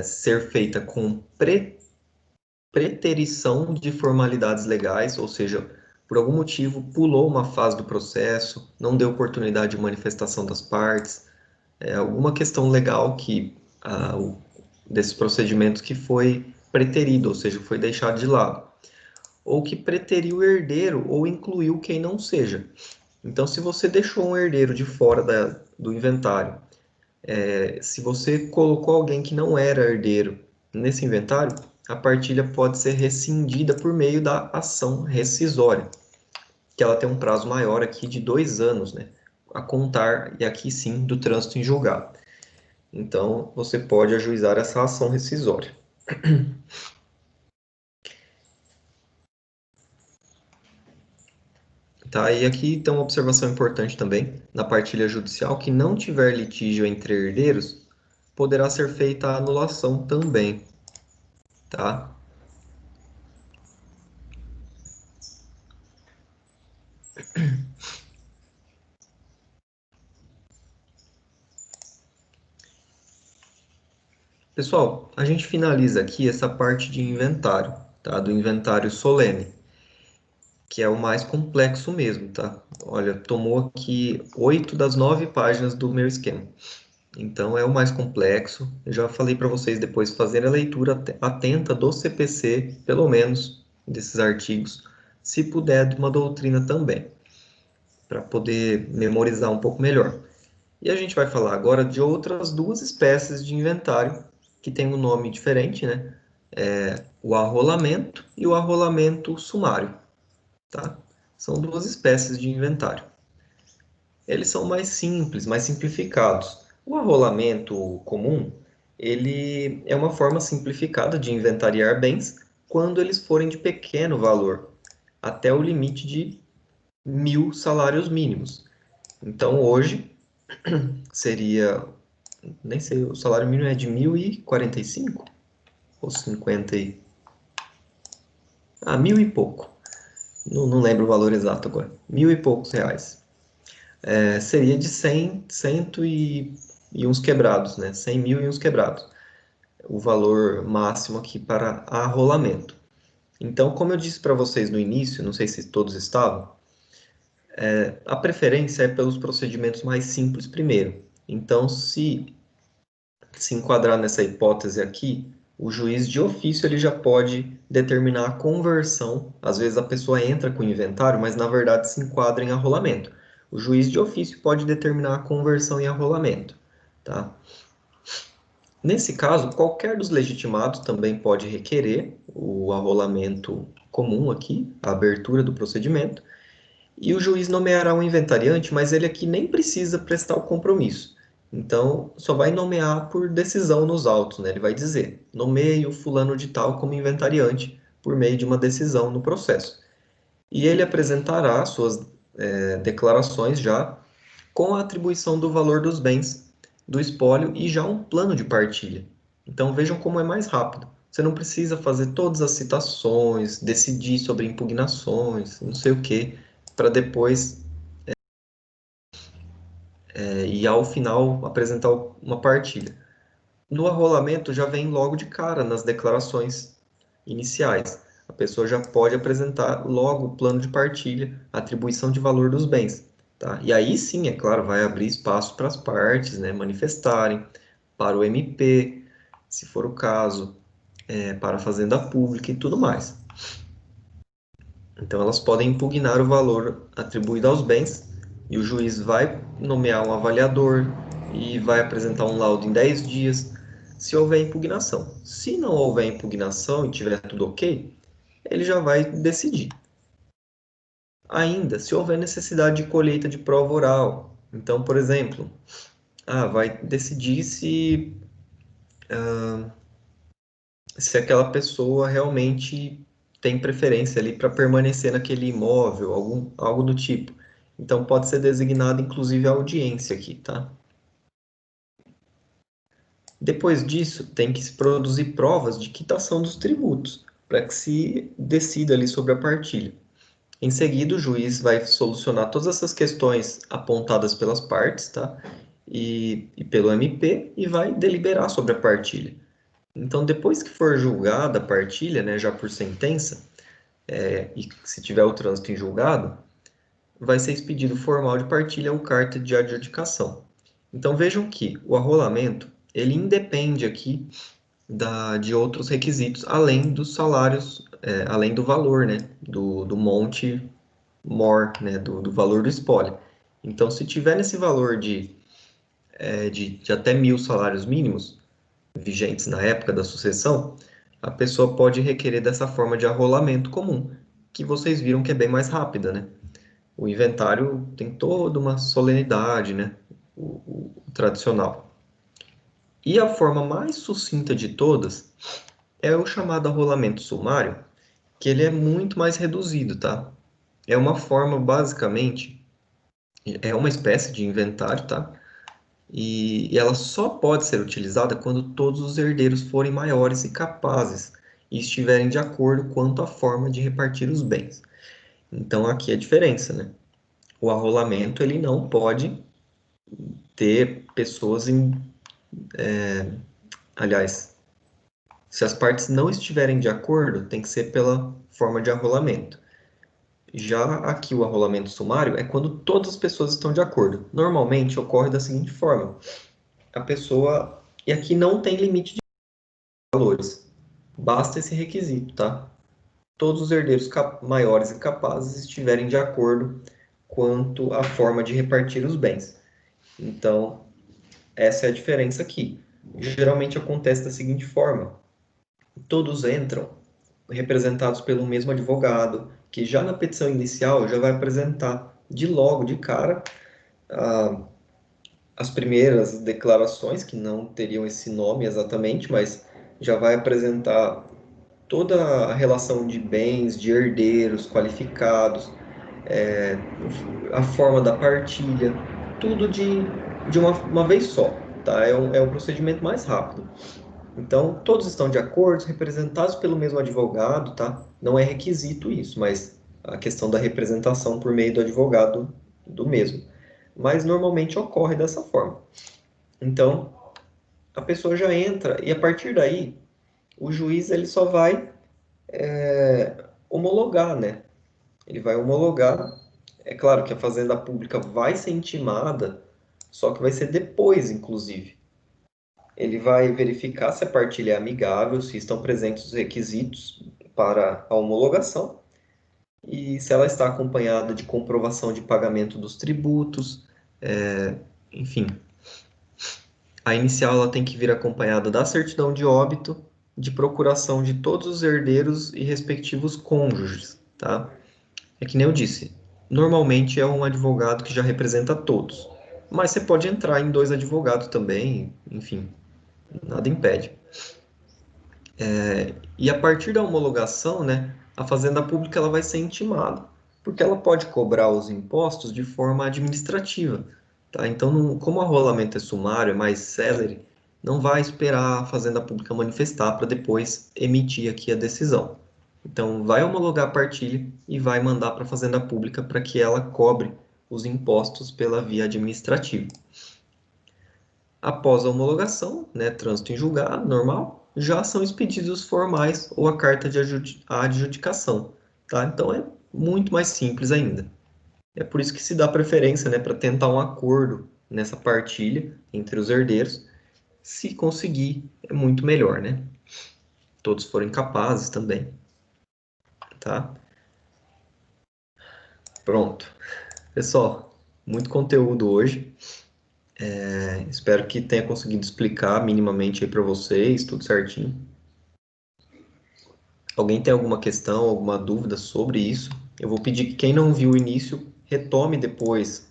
ser feita com preterição de formalidades legais, ou seja, por algum motivo pulou uma fase do processo, não deu oportunidade de manifestação das partes, alguma questão legal desses procedimentos que foi preterido, ou seja, foi deixado de lado, ou que preteriu o herdeiro ou incluiu quem não seja. Então, se você deixou um herdeiro de fora do inventário, se você colocou alguém que não era herdeiro nesse inventário, a partilha pode ser rescindida por meio da ação rescisória, que ela tem um prazo maior aqui de 2 anos, né, a contar, e aqui sim, do trânsito em julgado. Então, você pode ajuizar essa ação rescisória. Tá, e aqui tem uma observação importante também, na partilha judicial, que não tiver litígio entre herdeiros, poderá ser feita a anulação também, tá? Pessoal, a gente finaliza aqui essa parte de inventário, tá? Do inventário solene, que é o mais complexo mesmo, tá? Olha, tomou aqui 8 das 9 páginas do meu esquema. Então, é o mais complexo. Eu já falei para vocês depois fazer a leitura atenta do CPC, pelo menos, desses artigos, se puder, de uma doutrina também, para poder memorizar um pouco melhor. E a gente vai falar agora de outras duas espécies de inventário que tem um nome diferente, né? O arrolamento e o arrolamento sumário, tá? São duas espécies de inventário. Eles são mais simples, mais simplificados. O arrolamento comum, ele é uma forma simplificada de inventariar bens quando eles forem de pequeno valor, até o limite de 1.000 salários mínimos. Então, hoje, seria, nem sei, o salário mínimo é de 1.045 ou 50 e... 1.000 e pouco. Não lembro o valor exato agora. 1.000 e poucos reais. Seria de 100, cento e uns quebrados, né? 100 mil e uns quebrados. O valor máximo aqui para arrolamento. Então, como eu disse para vocês no início, não sei se todos estavam, a preferência é pelos procedimentos mais simples primeiro. Então, se enquadrar nessa hipótese aqui, o juiz de ofício ele já pode determinar a conversão. Às vezes a pessoa entra com o inventário, mas na verdade se enquadra em arrolamento. O juiz de ofício pode determinar a conversão em arrolamento, tá? Nesse caso, qualquer dos legitimados também pode requerer o arrolamento comum aqui, a abertura do procedimento, e o juiz nomeará um inventariante, mas ele aqui nem precisa prestar o compromisso. Então, só vai nomear por decisão nos autos, né? Ele vai dizer, nomeie o fulano de tal como inventariante por meio de uma decisão no processo. E ele apresentará suas declarações já com a atribuição do valor dos bens do espólio e já um plano de partilha. Então, vejam como é mais rápido. Você não precisa fazer todas as citações, decidir sobre impugnações, não sei o quê, para depois e ao final apresentar uma partilha. No arrolamento já vem logo de cara nas declarações iniciais. A pessoa já pode apresentar logo o plano de partilha, atribuição de valor dos bens. Tá? E aí sim, é claro, vai abrir espaço para as partes, né, manifestarem, para o MP, se for o caso, para a fazenda pública e tudo mais. Então elas podem impugnar o valor atribuído aos bens e o juiz vai nomear um avaliador e vai apresentar um laudo em 10 dias, se houver impugnação. Se não houver impugnação e tiver tudo ok, ele já vai decidir. Ainda, se houver necessidade de colheita de prova oral, então, por exemplo, vai decidir se aquela pessoa realmente tem preferência ali para permanecer naquele imóvel, algo do tipo. Então, pode ser designada, inclusive, a audiência aqui, tá? Depois disso, tem que se produzir provas de quitação dos tributos, para que se decida ali sobre a partilha. Em seguida, o juiz vai solucionar todas essas questões apontadas pelas partes, tá? E pelo MP, e vai deliberar sobre a partilha. Então, depois que for julgada a partilha, né, já por sentença, e se tiver o trânsito em julgado, vai ser expedido formal de partilha ou carta de adjudicação. Então, vejam que o arrolamento, ele independe aqui de outros requisitos, além dos salários, além do valor, né, do monte mor, né, do valor do espólio. Então, se tiver nesse valor de até 1.000 salários mínimos, vigentes na época da sucessão, a pessoa pode requerer dessa forma de arrolamento comum, que vocês viram que é bem mais rápida, né? O inventário tem toda uma solenidade, né? O tradicional. E a forma mais sucinta de todas é o chamado arrolamento sumário, que ele é muito mais reduzido, tá? É uma forma, basicamente, é uma espécie de inventário, tá? E ela só pode ser utilizada quando todos os herdeiros forem maiores e capazes e estiverem de acordo quanto à forma de repartir os bens. Então, aqui é a diferença, né? O arrolamento, ele não pode ter pessoas Aliás, se as partes não estiverem de acordo, tem que ser pela forma de arrolamento. Já aqui o arrolamento sumário é quando todas as pessoas estão de acordo. Normalmente ocorre da seguinte forma: a pessoa. E aqui não tem limite de valores. Basta esse requisito, tá? Todos os herdeiros maiores e capazes estiverem de acordo quanto à forma de repartir os bens. Então, essa é a diferença aqui. geralmente acontece da seguinte forma: todos entram representados pelo mesmo advogado, que já na petição inicial já vai apresentar de logo, de cara, as primeiras declarações, que não teriam esse nome exatamente, mas já vai apresentar toda a relação de bens, de herdeiros qualificados, é, a forma da partilha, tudo de uma vez só, tá? É um procedimento mais rápido. Então, todos estão de acordo, representados pelo mesmo advogado, tá? Não é requisito isso, mas a questão da representação por meio do advogado do mesmo. Mas normalmente ocorre dessa forma. Então, a pessoa já entra e a partir daí, o juiz ele só vai homologar, né? Ele vai homologar. É claro que a fazenda pública vai ser intimada, só que vai ser depois, inclusive. Ele vai verificar se a partilha é amigável, se estão presentes os requisitos para a homologação e se ela está acompanhada de comprovação de pagamento dos tributos, enfim. A inicial ela tem que vir acompanhada da certidão de óbito, de procuração de todos os herdeiros e respectivos cônjuges, tá? É que nem eu disse, normalmente é um advogado que já representa todos, mas você pode entrar em dois advogados também, enfim, nada impede. E a partir da homologação, né, a Fazenda Pública ela vai ser intimada, porque ela pode cobrar os impostos de forma administrativa, tá? Então, como o arrolamento é sumário, é mais célere, não vai esperar a Fazenda Pública manifestar para depois emitir aqui a decisão. Então, vai homologar a partilha e vai mandar para a Fazenda Pública para que ela cobre os impostos pela via administrativa. Após a homologação, né, trânsito em julgado, normal, já são expedidos os formais ou a carta de adjudicação, tá? Então é muito mais simples ainda. É por isso que se dá preferência, né, para tentar um acordo nessa partilha entre os herdeiros. Se conseguir, é muito melhor, né? Todos forem capazes também, tá? Pronto. Pessoal, muito conteúdo hoje. Espero que tenha conseguido explicar minimamente aí para vocês, tudo certinho. Alguém tem alguma questão, alguma dúvida sobre isso? Eu vou pedir que quem não viu o início retome depois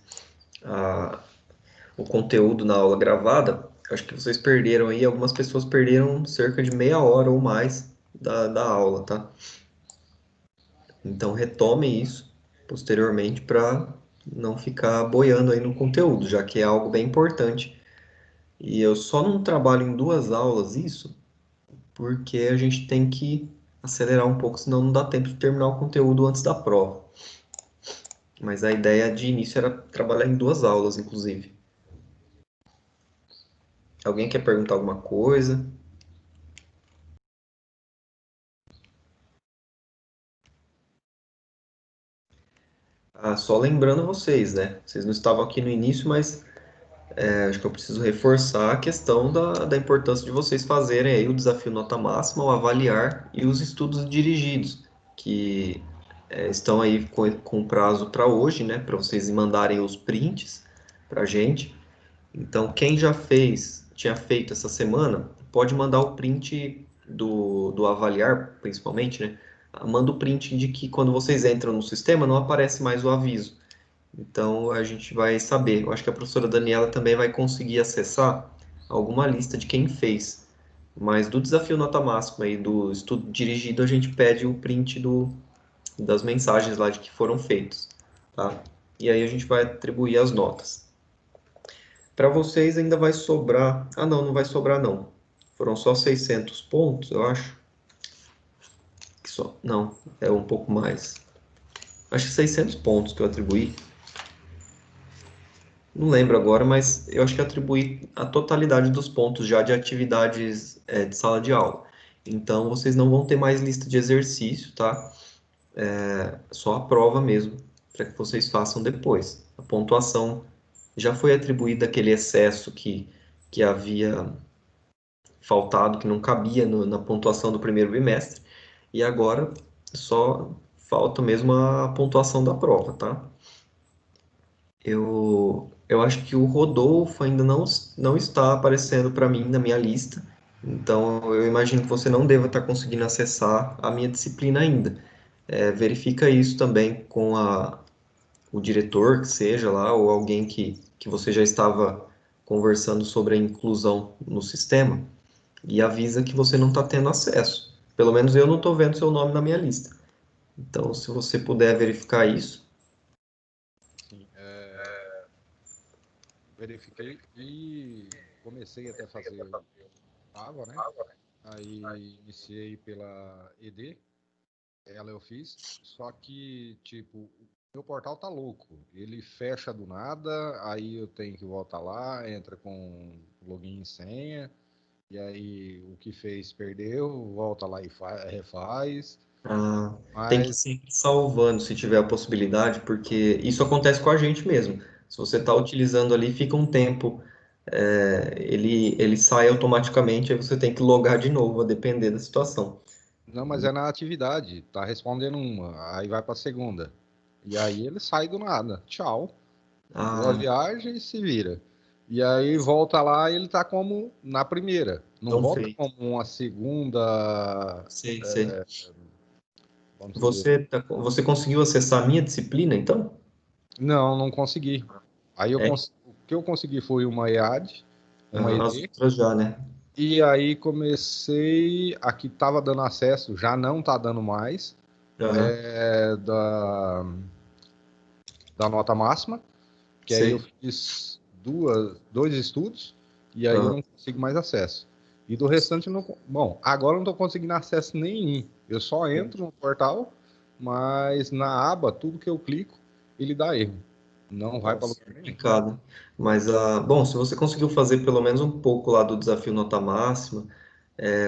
o conteúdo na aula gravada. Acho que vocês perderam aí, algumas pessoas perderam cerca de meia hora ou mais da aula, tá? Então retome isso posteriormente para não ficar boiando aí no conteúdo, já que é algo bem importante. E eu só não trabalho em duas aulas isso, porque a gente tem que acelerar um pouco, senão não dá tempo de terminar o conteúdo antes da prova. Mas a ideia de início era trabalhar em duas aulas, inclusive. Alguém quer perguntar alguma coisa? Ah, só lembrando vocês, né? Vocês não estavam aqui no início, mas acho que eu preciso reforçar a questão da importância de vocês fazerem aí o desafio nota máxima, o avaliar e os estudos dirigidos, que estão aí com prazo para hoje, né? Para vocês mandarem os prints para a gente. Então, quem já tinha feito essa semana, pode mandar o print do avaliar, principalmente, né? Manda o print de que quando vocês entram no sistema não aparece mais o aviso. Então, a gente vai saber. Eu acho que a professora Daniela também vai conseguir acessar alguma lista de quem fez. Mas do desafio nota máxima e do estudo dirigido, a gente pede o print das mensagens lá de que foram feitos, tá? E aí a gente vai atribuir as notas. Para vocês ainda vai sobrar. Ah, não, não vai sobrar não. Foram só 600 pontos, eu acho. Não, é um pouco mais. Acho que 600 pontos que eu atribuí. Não lembro agora, mas eu acho que atribuí a totalidade dos pontos já de atividades de sala de aula. Então, vocês não vão ter mais lista de exercício, tá? Só a prova mesmo, para que vocês façam depois. A pontuação já foi atribuída aquele excesso que havia faltado, que não cabia na pontuação do primeiro bimestre, e agora só falta mesmo a pontuação da prova, tá? Eu acho que o Rodolfo ainda não está aparecendo para mim na minha lista. Então, eu imagino que você não deva estar conseguindo acessar a minha disciplina ainda. Verifica isso também com o diretor, que seja lá, ou alguém que você já estava conversando sobre a inclusão no sistema, e avisa que você não está tendo acesso. Pelo menos eu não estou vendo seu nome na minha lista. Então, se você puder verificar isso. Sim, verifiquei e comecei até a fazer o Java, né? Aí iniciei pela ED, ela eu fiz, só que, tipo, o meu portal tá louco. Ele fecha do nada, aí eu tenho que voltar lá, entra com login e senha, e aí o que fez perdeu, volta lá e refaz. Tem que Mas ir salvando se tiver a possibilidade, porque isso acontece com a gente mesmo. Se você está utilizando ali, fica um tempo, ele sai automaticamente, aí você tem que logar de novo, a depender da situação. não, mas é na atividade, tá respondendo uma, aí vai pra segunda. E aí ele sai do nada. Tchau. Boa Ah, viagem e se vira. E aí volta lá e ele tá como na primeira. Não não volta feito. como uma segunda, Sei, sei. vamos dizer. Você conseguiu acessar a minha disciplina, então? Não, não consegui. Aí É, o que eu consegui foi uma EAD, uma as ED, outras já, né? e aí comecei, aqui tava dando acesso, já não tá dando mais, Aham, da nota máxima, que aí eu sei. fiz dois estudos e aí eu Aham, não consigo mais acesso. E do restante, eu não, bom, agora eu não estou conseguindo acesso nenhum. Eu só sim. entro no portal, mas na aba, tudo que eu clico, ele dá erro. Não vai para Nossa, lugar nenhum. complicado. Mas, bom, se você conseguiu fazer pelo menos um pouco lá do desafio nota máxima,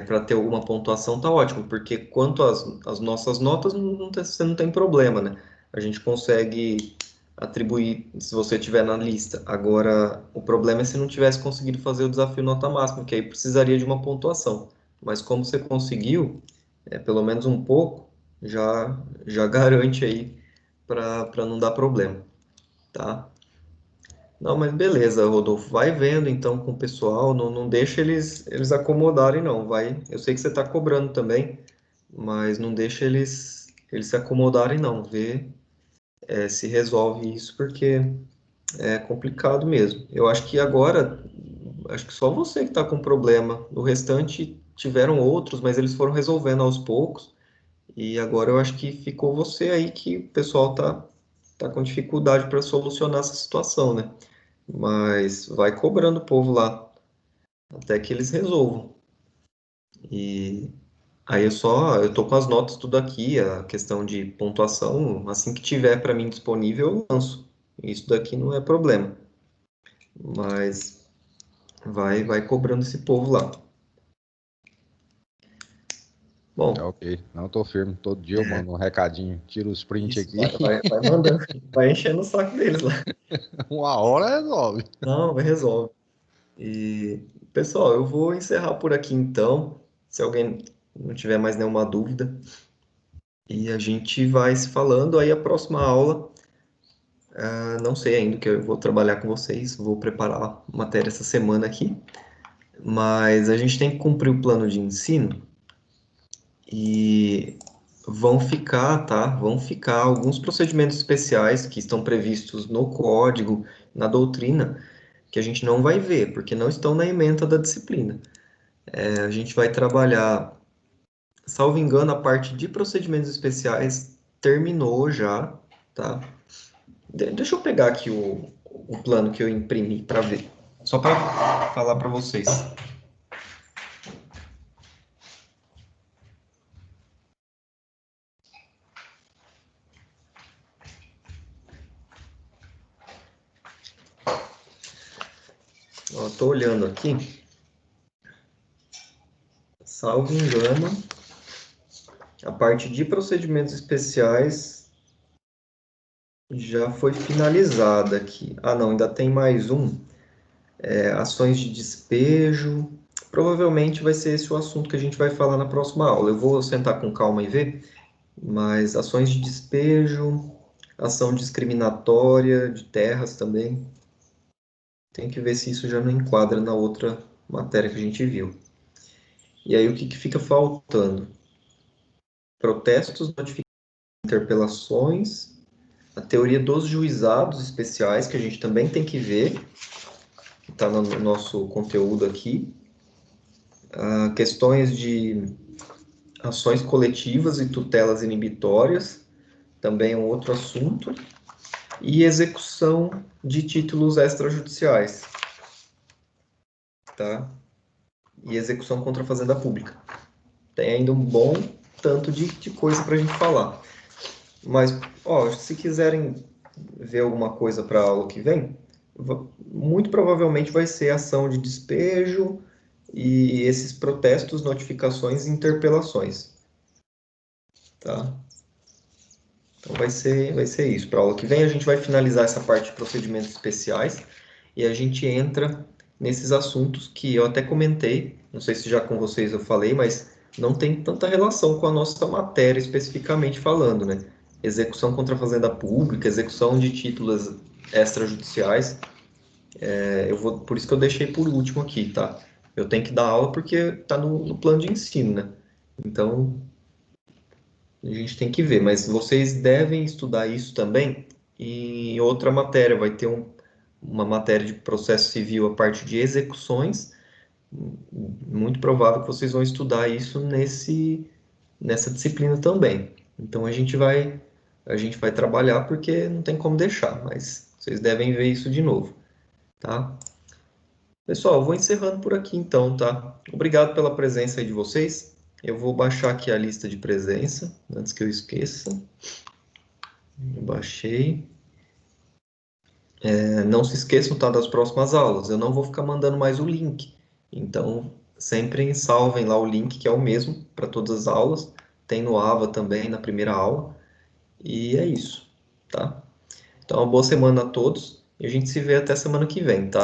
para ter alguma pontuação, tá ótimo, porque quanto às nossas notas, você não tem problema, né? A gente consegue atribuir se você tiver na lista. Agora, o problema é se não tivesse conseguido fazer o desafio nota máxima, que aí precisaria de uma pontuação. Mas como você conseguiu, pelo menos um pouco, já garante aí para não dar problema, tá? Não, mas beleza, Rodolfo, vai vendo então com o pessoal, não deixa eles acomodarem não, vai. Eu sei que você está cobrando também, mas não deixa eles se acomodarem não, vê, se resolve isso porque é complicado mesmo. Eu acho que agora, acho que só você que está com problema, o restante tiveram outros, mas eles foram resolvendo aos poucos, e agora eu acho que ficou você aí que o pessoal tá com dificuldade para solucionar essa situação, né? Mas vai cobrando o povo lá até que eles resolvam. E aí eu tô com as notas tudo aqui, a questão de pontuação, assim que tiver para mim disponível, eu lanço. Isso daqui não é problema, mas vai cobrando esse povo lá. Tá Bom, ok. Não tô firme. Todo dia eu mando um recadinho, tiro os print isso, aqui. vai mandando, vai enchendo o saco deles lá. Uma hora resolve. Não, vai resolve. E, pessoal, eu vou encerrar por aqui então. Se alguém não tiver mais nenhuma dúvida, e a gente vai se falando. Aí a próxima aula, não sei ainda que eu vou trabalhar com vocês, vou preparar a matéria essa semana aqui, mas a gente tem que cumprir o plano de ensino e vão ficar, tá? Vão ficar alguns procedimentos especiais que estão previstos no código, na doutrina, que a gente não vai ver, porque não estão na ementa da disciplina. A gente vai trabalhar, salvo engano, a parte de procedimentos especiais terminou já, tá? Deixa eu pegar aqui o plano que eu imprimi para ver, só para falar para vocês. Ó, tô olhando aqui, salvo engano, a parte de procedimentos especiais já foi finalizada aqui. Ah, não, ainda tem mais um, ações de despejo. Provavelmente vai ser esse o assunto que a gente vai falar na próxima aula. Eu vou sentar com calma e ver, mas ações de despejo. Ação discriminatória de terras também. Tem que ver se isso já não enquadra na outra matéria que a gente viu. E aí o que fica faltando? Protestos, notificações, interpelações, a teoria dos juizados especiais, que a gente também tem que ver, que está no nosso conteúdo aqui. Questões de ações coletivas e tutelas inibitórias, também é um outro assunto. E execução de títulos extrajudiciais, tá? E execução contra a fazenda pública. Tem ainda um bom tanto de coisa para a gente falar. Mas, ó, se quiserem ver alguma coisa para a aula que vem, muito provavelmente vai ser ação de despejo e esses protestos, notificações e interpelações, tá? Então vai ser isso. Para a aula que vem a gente vai finalizar essa parte de procedimentos especiais e a gente entra nesses assuntos que eu até comentei, não sei se já com vocês eu falei, mas não tem tanta relação com a nossa matéria especificamente falando, né? Execução contra a fazenda pública, execução de títulos extrajudiciais, por isso que eu deixei por último aqui, tá? Eu tenho que dar aula porque está no plano de ensino, né? Então, a gente tem que ver, mas vocês devem estudar isso também em outra matéria. Vai ter uma matéria de processo civil, a parte de execuções. Muito provável que vocês vão estudar isso nessa disciplina também. Então a gente vai trabalhar porque não tem como deixar, mas vocês devem ver isso de novo, tá? Pessoal, eu vou encerrando por aqui então, tá? Obrigado pela presença aí de vocês. Eu vou baixar aqui a lista de presença, antes que eu esqueça. Eu baixei. Não se esqueçam, tá, das próximas aulas. Eu não vou ficar mandando mais o link. Então, sempre salvem lá o link, que é o mesmo para todas as aulas. Tem no AVA também, na primeira aula. E é isso, tá? Então, uma boa semana a todos. E a gente se vê até semana que vem, tá?